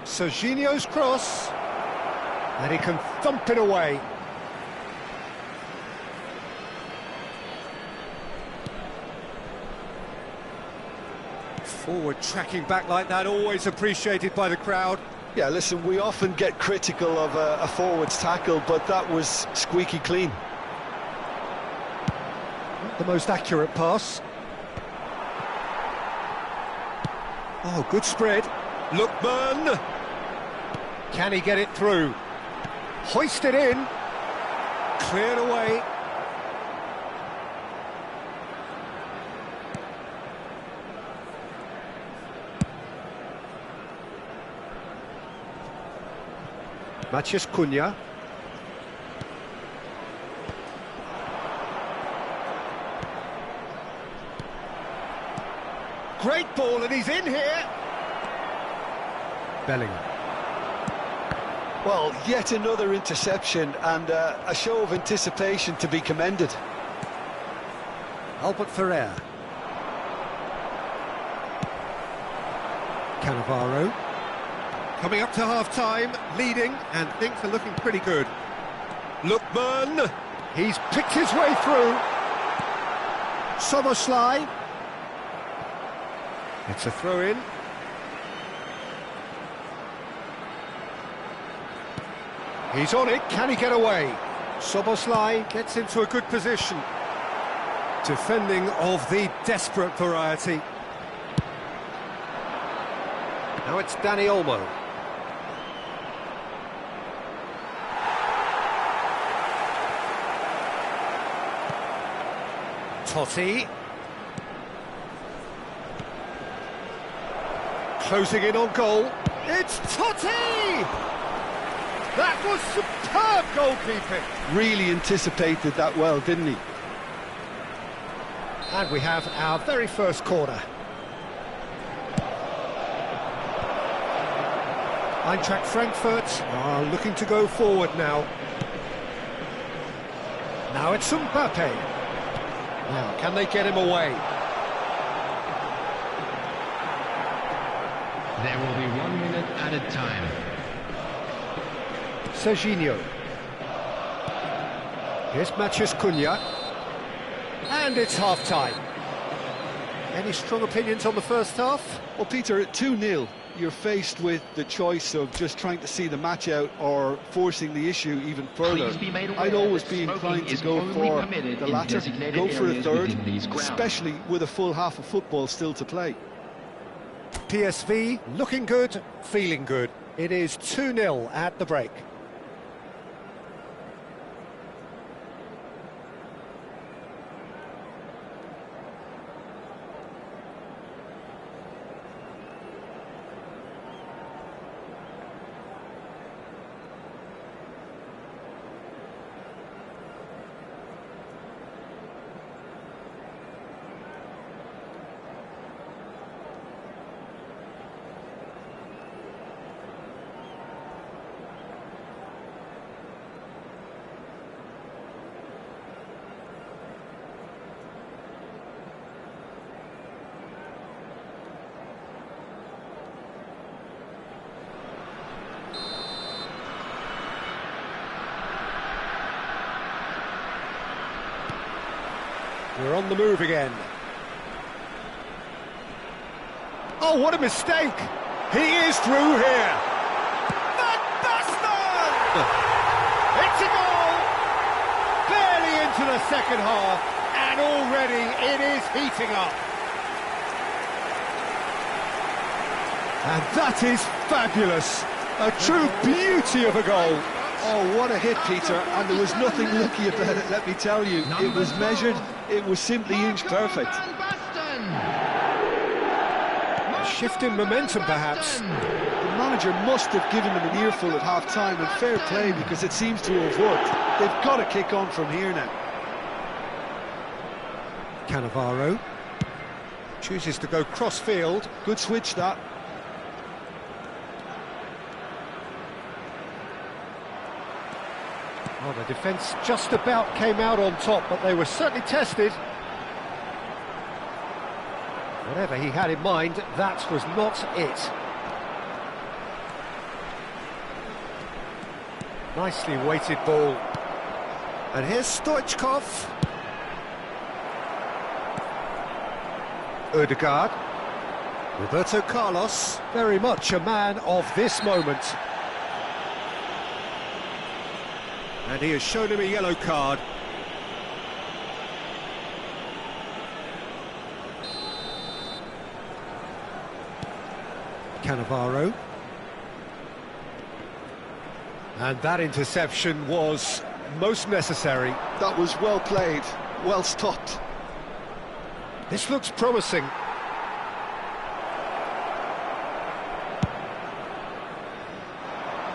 Serginho's cross. And he can thump it away. Forward tracking back like that, always appreciated by the crowd. Yeah, listen, we often get critical of a forward's tackle, but that was squeaky clean. Not the most accurate pass. Oh, good spread. Lookman. Can he get it through? Hoisted in. Cleared away. Matheus Cunha. Great ball, and he's in here. Bellingham. Well, yet another interception and a show of anticipation to be commended. Albert Ferrer. Cannavaro. Coming up to half-time, leading, and things are looking pretty good. Lookman. He's picked his way through. Soboslai. It's a throw-in. He's on it, can he get away? Soboslai gets into a good position. Defending of the desperate variety. Now it's Dani Olmo. Totti. Closing in on goal. It's Totti! That was superb goalkeeping. Really anticipated that well, didn't he? And we have our very first corner. Eintracht Frankfurt are looking to go forward now. Now it's Mbappe. Now, can they get him away? There will be 1 minute added time. Serginho. Here's Matheus Cunha. And it's half-time. Any strong opinions on the first half? Well, Peter, at 2-0, you're faced with the choice of just trying to see the match out or forcing the issue even further. I'd always be inclined to go for the latter, go for a third, especially with a full half of football still to play. PSV looking good, feeling good. It is 2-0 at the break. We're on the move again. Oh, what a mistake! He is through here. Van Basten! It's a goal! Barely into the second half, and already it is heating up. And that is fabulous. A true beauty of a goal. Oh, what a hit, Peter, and there was nothing lucky about it, let me tell you. It was measured, it was simply inch perfect. A shift in momentum, perhaps. The manager must have given them an earful at half-time, and fair play, because it seems to have worked. They've got to kick on from here now. Cannavaro chooses to go cross-field. Good switch, that. Oh, the defence just about came out on top, but they were certainly tested. Whatever he had in mind, that was not it. Nicely weighted ball. And here's Stoichkov. Ødegaard. Roberto Carlos, very much a man of this moment. And he has shown him a yellow card. Cannavaro. And that interception was most necessary. That was well played, well stopped. This looks promising.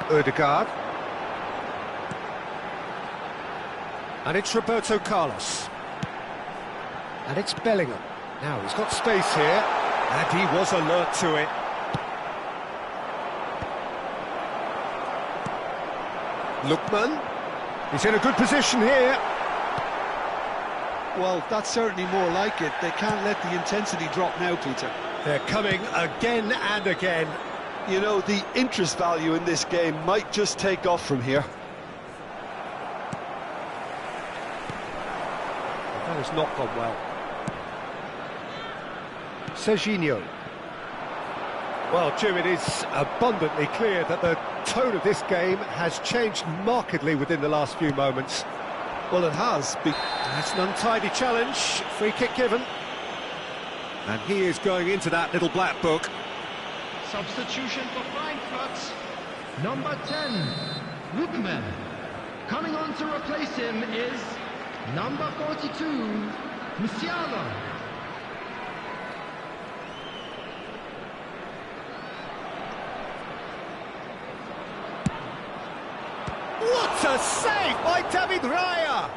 Odegaard. And it's Roberto Carlos. And it's Bellingham. Now he's got space here, and he was alert to it. Lookman. He's in a good position here. Well, that's certainly more like it. They can't let the intensity drop now, Peter. They're coming again and again. You know, the interest value in this game might just take off from here. That has not gone well. Serginho. Well, Jim, it is abundantly clear that the tone of this game has changed markedly within the last few moments. Well, it has. That's an untidy challenge. Free kick given. And he is going into that little black book. Substitution for Frankfurt. Number 10, Lookman. Coming on to replace him is number 42, Musiala. What a save by David Raya!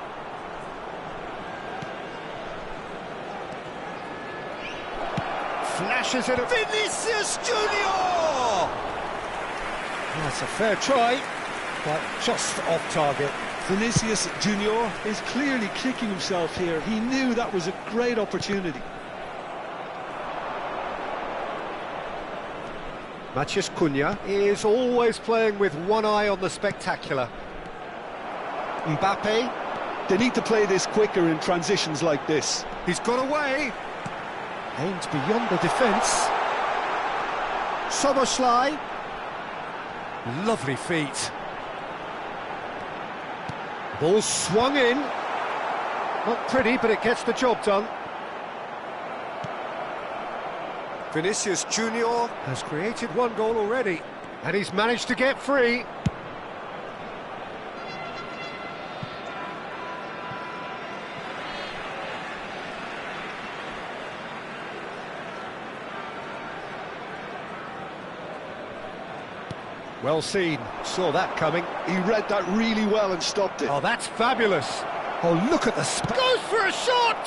Flashes it at Vinicius Junior! That's a fair try, but just off target. Vinicius Junior is clearly kicking himself here. He knew that was a great opportunity. Matheus Cunha is always playing with one eye on the spectacular. Mbappe. They need to play this quicker in transitions like this. He's got away. Aimed beyond the defence. Soboslai. Lovely feet. Ball swung in. Not pretty, but it gets the job done. Vinicius Junior has created one goal already, and he's managed to get free. Well seen, saw that coming. He read that really well and stopped it. Oh, that's fabulous. Oh, look at the goes for a shot!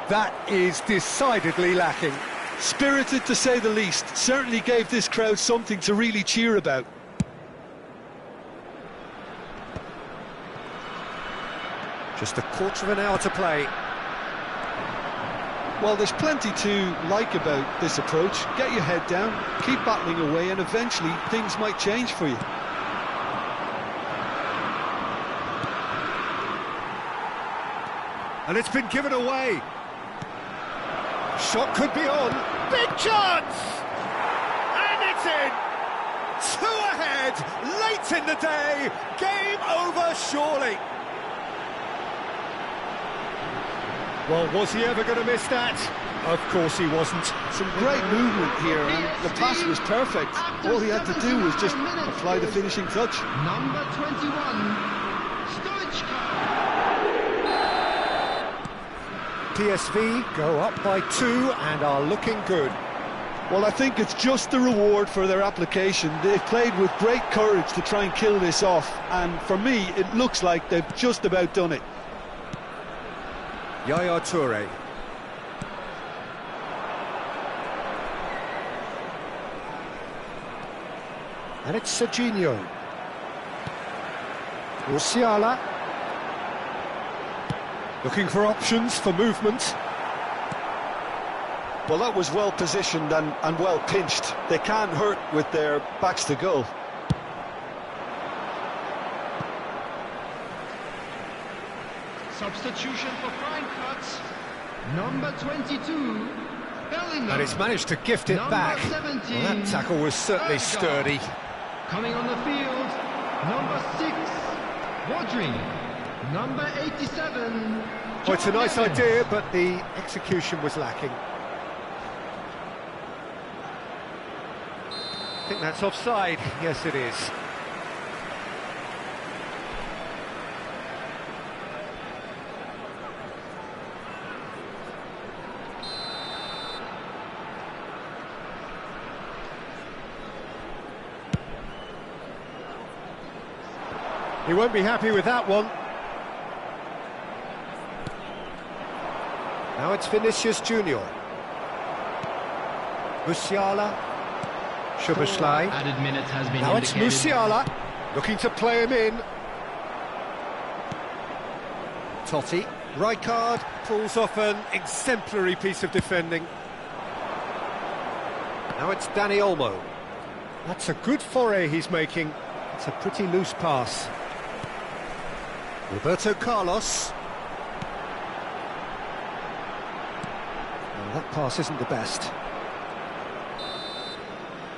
That is decidedly lacking. Spirited, to say the least. Certainly gave this crowd something to really cheer about. Just a quarter of an hour to play. Well, there's plenty to like about this approach. Get your head down, keep battling away, and eventually things might change for you. And it's been given away. Shot could be on. Big chance! And it's in! 2 ahead, late in the day. Game over, surely. Well, was he ever going to miss that? Of course he wasn't. Some great movement here, and the pass was perfect. All he had to do was just apply the finishing touch. Number 21, Stoichkov. PSV go up by 2 and are looking good. Well, I think it's just the reward for their application. They've played with great courage to try and kill this off, and for me, it looks like they've just about done it. Yaya Toure. And it's Serginho. Musiala. Looking for options for movement. Well, that was well positioned and well pinched. They can't hurt with their backs to goal. Substitution for Frankfurt. Number 22, Bellingham. And he's managed to gift it Number back. 17, Well, that tackle was certainly sturdy. Coming on the field, number 6, Rodri. Number 87. Well, it's a nice John Evans. idea, but the execution was lacking. I think that's offside. Yes, it is. He won't be happy with that one. Now it's Vinicius Junior. Musiala. Szoboszlai. Added minutes has been Now it's indicated. Musiala, looking to play him in. Totti. Rijkaard pulls off an exemplary piece of defending. Now it's Dani Olmo. That's a good foray he's making. It's a pretty loose pass. Roberto Carlos. Well, that pass isn't the best.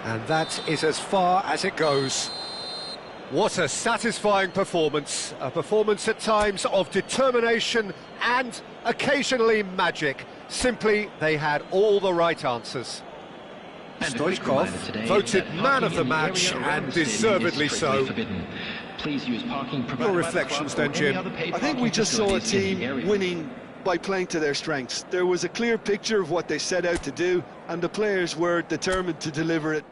And that is as far as it goes. What a satisfying performance. A performance at times of determination and occasionally magic. Simply, they had all the right answers. And a quick Stoichkov reminder today voted that man of parking the in match, area around and the stadium is deservedly strictly so. forbidden. Please use parking provided Your by the reflections club or then, any Jim? other paid I think we parking just saw a facilities in the team area. winning by playing to their strengths. There was a clear picture of what they set out to do, and the players were determined to deliver it.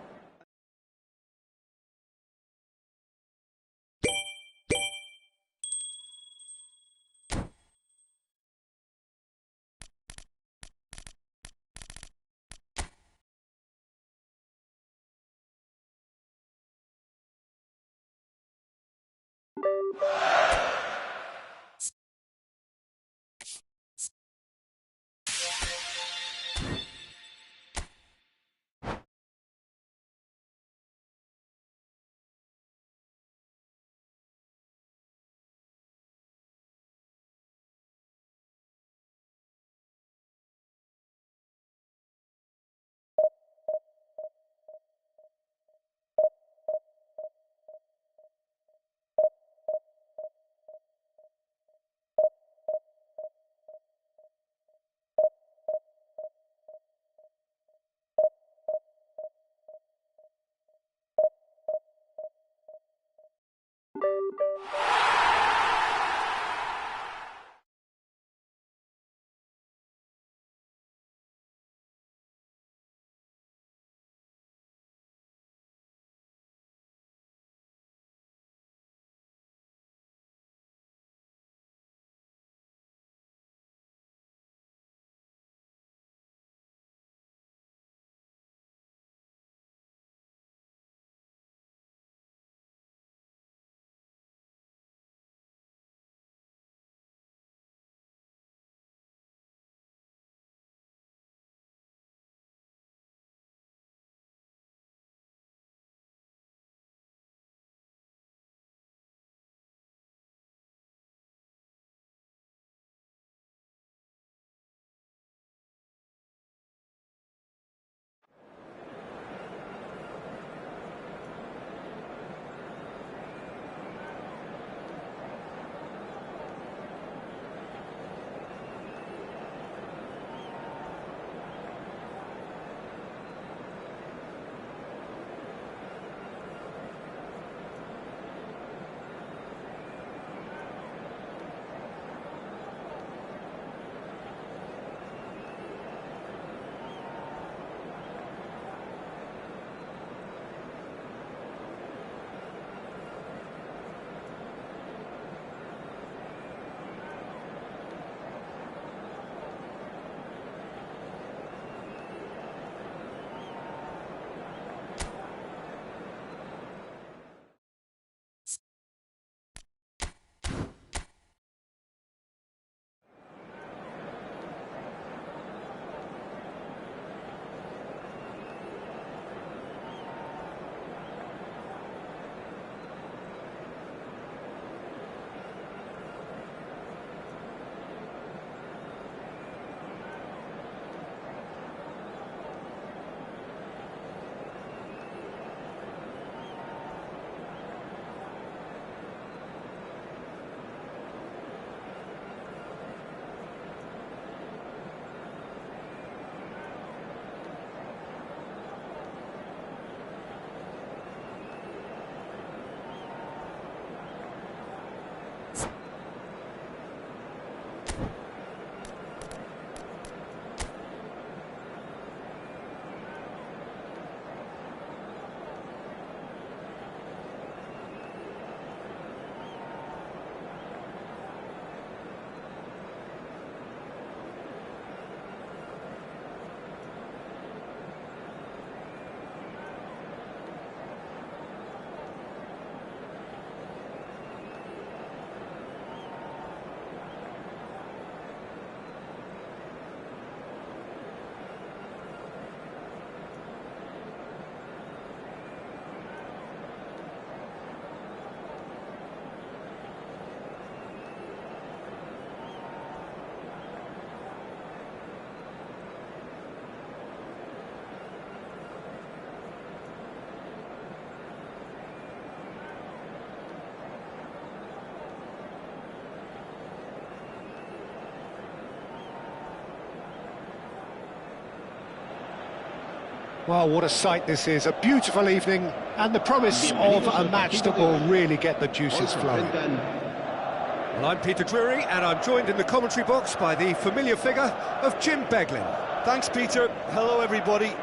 Well, what a sight this is. A beautiful evening and the promise of a match that will really get the juices flowing. Well, I'm Peter Drury, and I'm joined in the commentary box by the familiar figure of Jim Beglin. Thanks, Peter. Hello, everybody.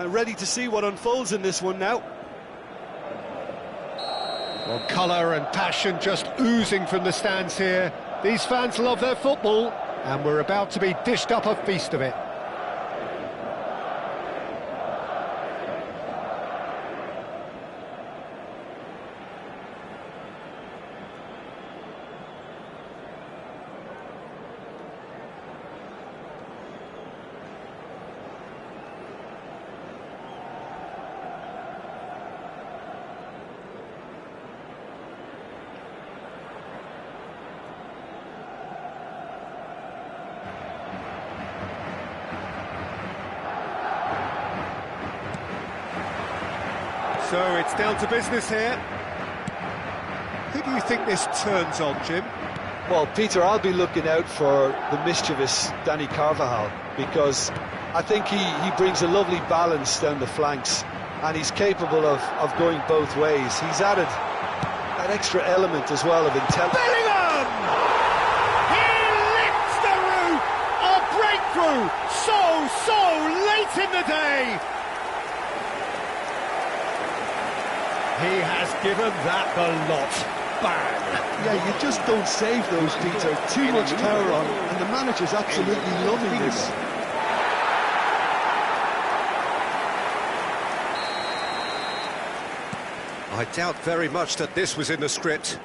Ready to see what unfolds in this one now. Well, colour and passion just oozing from the stands here. These fans love their football, and we're about to be dished up a feast of it. So it's down to business here. Who do you think this turns on, Jim? Well, Peter, I'll be looking out for the mischievous Danny Carvajal, because I think he brings a lovely balance down the flanks, and he's capable of going both ways. He's added that extra element as well of intelligence. Bellingham! He lifts the roof! A breakthrough! So late in the day! He has given that the lot. Bang! Yeah, you just don't save those, Peter. Too much power on, and the manager's absolutely loving this. I doubt very much that this was in the script.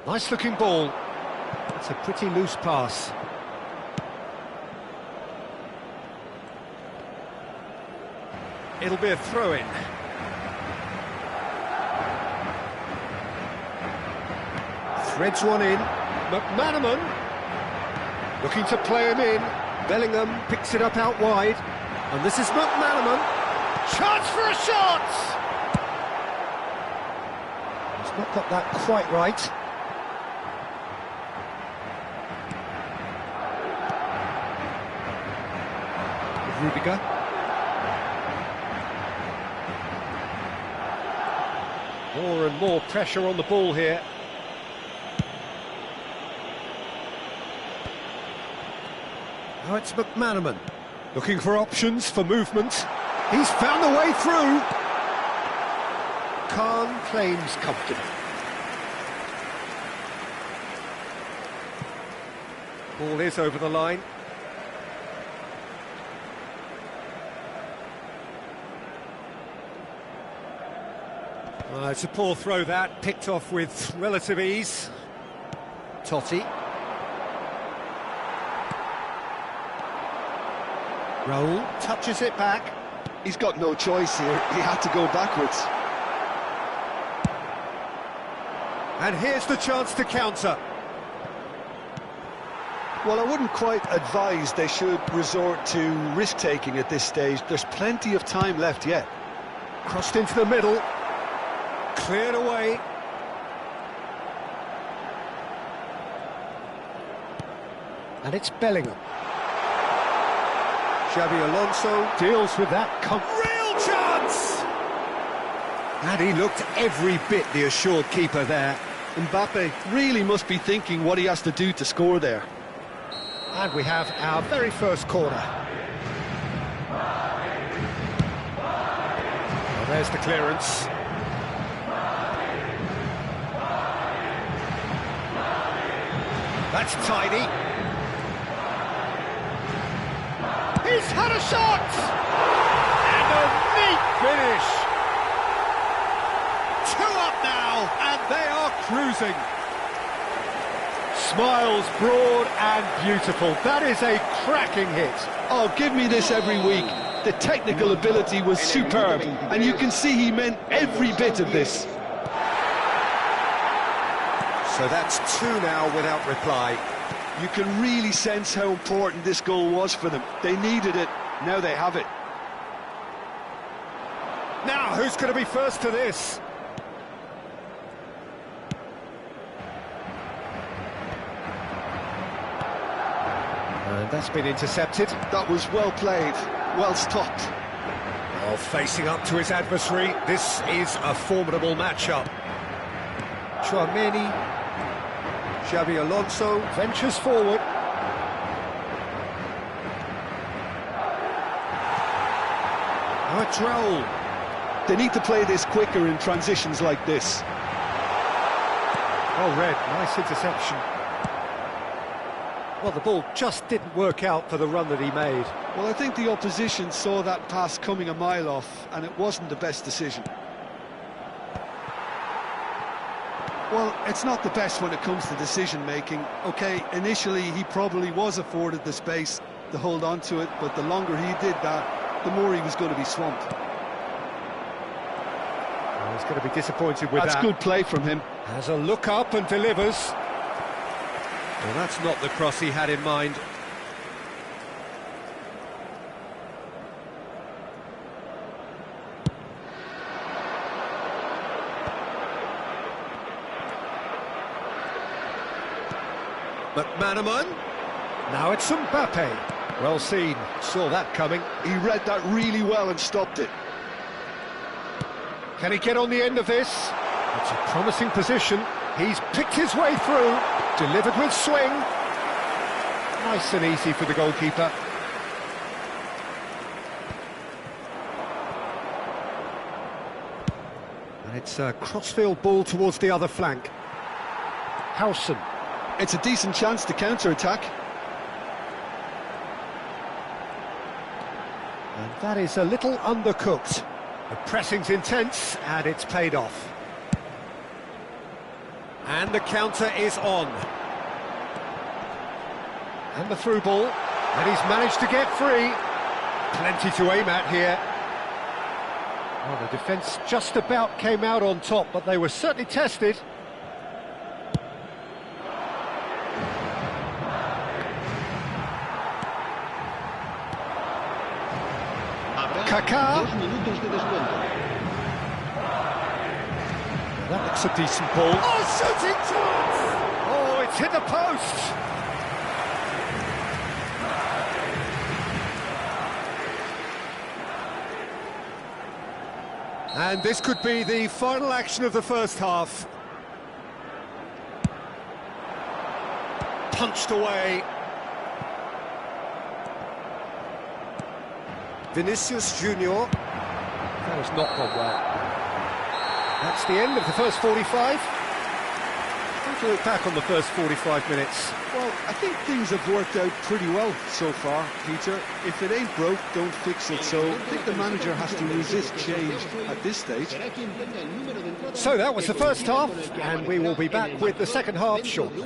Nice looking ball. It's a pretty loose pass. It'll be a throw-in. Threads one in. McManaman looking to play him in. Bellingham picks it up out wide. And this is McManaman. Chance for a shot! He's not got that quite right. Rudiger. More and more pressure on the ball here. Now it's McManaman, looking for options for movement. He's found the way through. Khan claims confidence. Ball is over the line. It's a poor throw that, picked off with relative ease. Totti. Raul touches it back. He's got no choice here. He had to go backwards. And here's the chance to counter. Well, I wouldn't quite advise they should resort to risk-taking at this stage. There's plenty of time left yet. Crossed into the middle. Cleared away. And it's Bellingham. Xabi Alonso Deals with that. real chance! And he looked every bit the assured keeper there. Mbappe really must be thinking what he has to do to score there. And we have our very first corner. Well, there's the clearance. That's tidy. He's had a shot! And a neat finish! 2 up now, and they are cruising. Smiles broad and beautiful. That is a cracking hit. Oh, give me this every week. The technical ability was superb, and you can see he meant every bit of this. So that's 2 now without reply. You can really sense how important this goal was for them. They needed it, now they have it. Now, who's going to be first to this? That's been intercepted. That was well played, well stopped. Oh, facing up to his adversary, this is a formidable matchup. Chouameni, Xabi Alonso ventures forward. Oh, a droll. They need to play this quicker in transitions like this. Oh, Red, nice interception. Well, the ball just didn't work out for the run that he made. Well, I think the opposition saw that pass coming a mile off, and it wasn't the best decision. Well, it's not the best when it comes to decision-making. OK, initially he probably was afforded the space to hold on to it, but the longer he did that, the more he was going to be swamped. Well, he's going to be disappointed with that. That's good play from him. Has a look up and delivers. Well, that's not the cross he had in mind. McManaman. Now it's Mbappe. Well seen, saw that coming. He read that really well and stopped it. Can he get on the end of this? It's a promising position. He's picked his way through, delivered with swing. Nice and easy for the goalkeeper. And it's a crossfield ball towards the other flank. Howson. It's a decent chance to counter-attack. And that is a little undercooked. The pressing's intense, and it's paid off. And the counter is on. And the through ball, and he's managed to get free. Plenty to aim at here. Well, the defence just about came out on top, but they were certainly tested. Kaká. That looks a decent ball. Oh, shooting chance! Oh, it's hit the post! And this could be the final action of the first half. Punched away. Vinicius Junior. That has not gone well. That's the end of the first 45. How do you look back on the first 45 minutes? Well, I think things have worked out pretty well so far, Peter. If it ain't broke, don't fix it. So I think the manager has to resist change at this stage. So that was the first half, and we will be back with the second half shortly.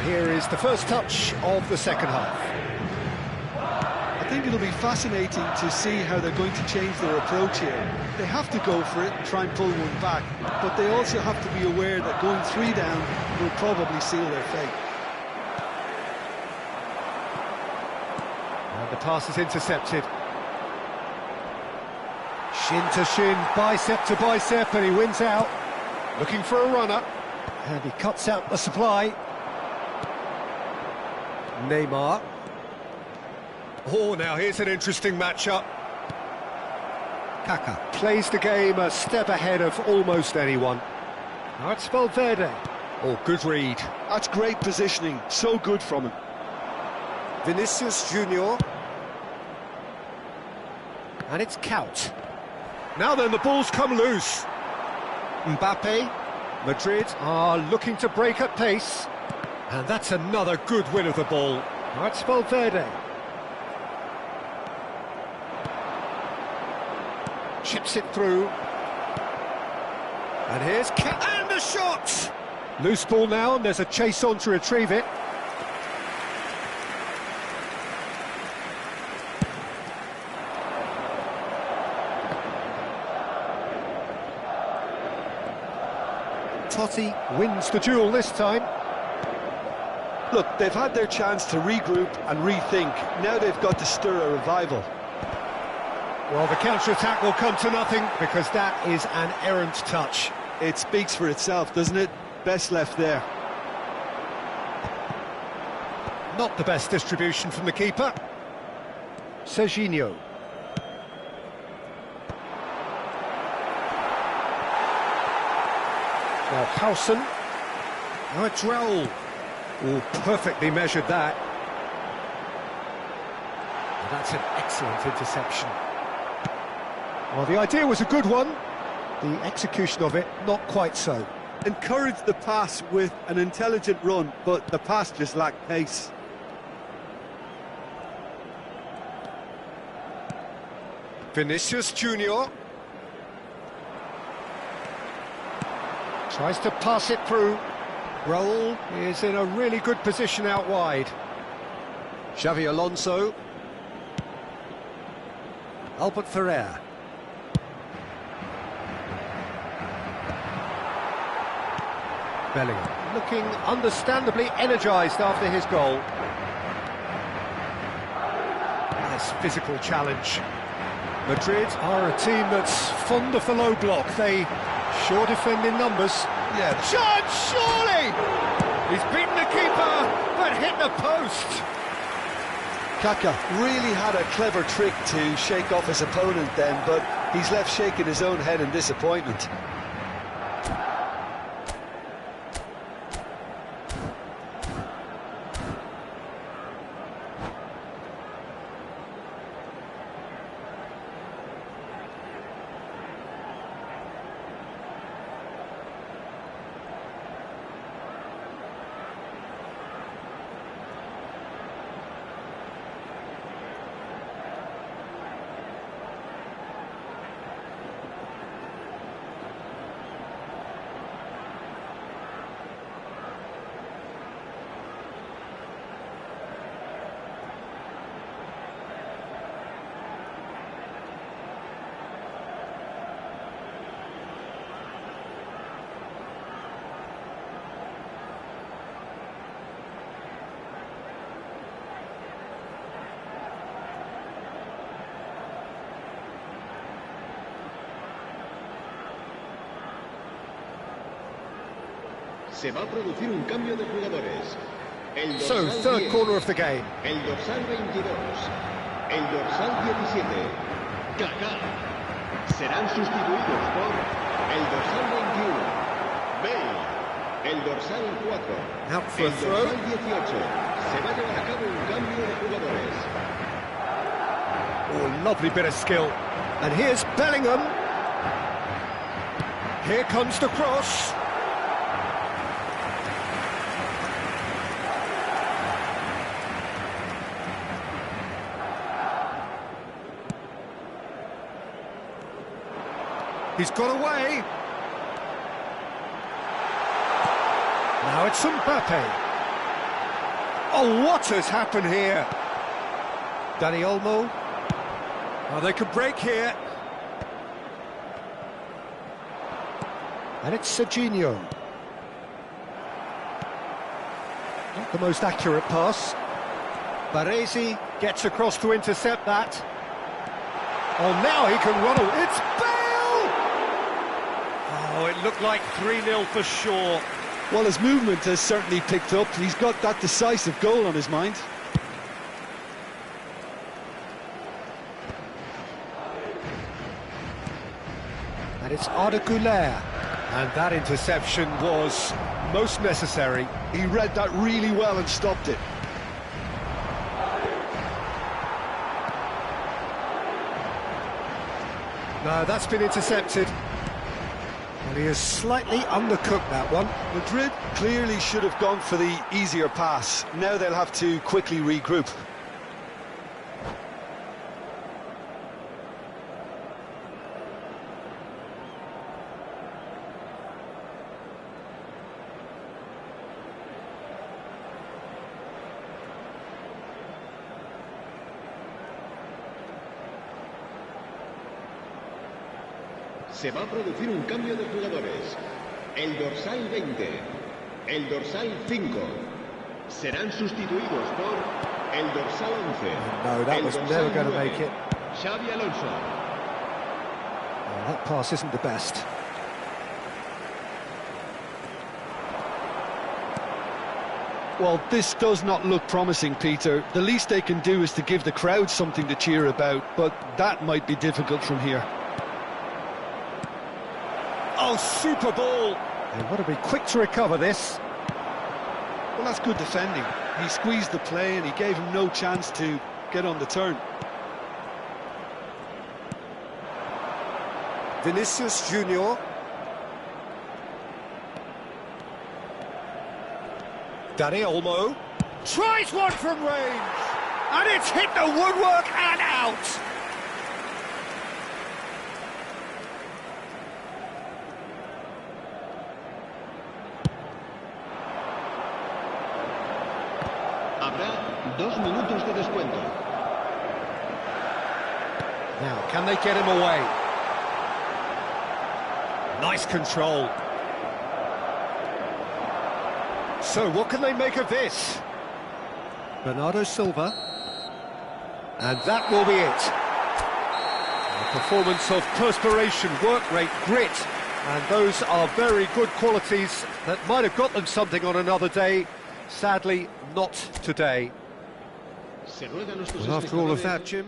Here is the first touch of the second half. I think it'll be fascinating to see how they're going to change their approach here. They have to go for it and try and pull one back, but they also have to be aware that going 3 down will probably seal their fate. And the pass is intercepted. Shin to shin, bicep to bicep, and he wins out. Looking for a runner, and he cuts out the supply. Neymar. Oh, now here's an interesting matchup. Kaká plays the game a step ahead of almost anyone. Now it's Valverde. Oh, good read. That's great positioning, so good from him. Vinicius Junior. And it's Cout. Now then, the ball's come loose. Mbappe. Madrid are looking to break at pace. And that's another good win of the ball. Now it's Valverde. Chips it through. And here's and the shot! Loose ball now, and there's a chase on to retrieve it. Totti wins the duel this time. Look, they've had their chance to regroup and rethink. Now they've got to stir a revival. Well, the counter-attack will come to nothing because that is an errant touch. It speaks for itself, doesn't it? Best left there. Not the best distribution from the keeper. Serginho. Now Howson. Now it's Raul. Oh, perfectly measured that. And that's an excellent interception. Well, the idea was a good one. The execution of it, not quite so. Encouraged the pass with an intelligent run, but the pass just lacked pace. Vinicius Junior. Tries to pass it through. Raul is in a really good position out wide. Xavi Alonso. Albert Ferrer. Bellingham looking understandably energised after his goal. Nice physical challenge. Madrid are a team that's fond of the low block. They sure defend in numbers. Yeah. Chance, surely! He's beaten the keeper, but hit the post. Kaka really had a clever trick to shake off his opponent then, but he's left shaking his own head in disappointment. Se va a producir un cambio de jugadores. El So, dorsal third 10, corner of the game. el dorsal 22, el dorsal 17, Kaká. Serán sustituidos por el dorsal 21, Bale, el dorsal 4, Out for a el throw. dorsal 18. Se va a llevar a cabo un cambio de jugadores. Oh, lovely bit of skill. And here's Bellingham. Here comes the cross. He's got away. Now it's Mbappe. Oh, what has happened here? Dani Olmo. Oh, they could break here. And it's Serginho. Not the most accurate pass. Baresi gets across to intercept that. Oh, now he can run. It's Bale! Oh, it looked like 3-0 for sure. Well, his movement has certainly picked up. He's got that decisive goal on his mind. And it's Arda Güler. And that interception was most necessary. He read that really well and stopped it. No, that's been intercepted. And he has slightly undercooked that one. Madrid clearly should have gone for the easier pass. Now they'll have to quickly regroup. Se va a producir un cambio de jugadores. El dorsal 20, el dorsal 5 serán sustituidos por el dorsal 11. No, that was never going to make it. Xavi Alonso. Oh, that pass isn't the best. Well, this does not look promising, Peter. The least they can do is to give the crowd something to cheer about, but that might be difficult from here. Oh, super ball! They've got to be quick to recover this. Well, that's good defending. He squeezed the play and he gave him no chance to get on the turn. Vinicius Junior. Dani Olmo tries one from range, and it's hit the woodwork and out. Habrá 2 minutos de descuento. Now, can they get him away? Nice control. So, what can they make of this? Bernardo Silva. And that will be it. A performance of perspiration, work rate, grit. And those are very good qualities that might have got them something on another day. Sadly, not today. Se ruegan nuestros Well, after all of espectadores that, Jim,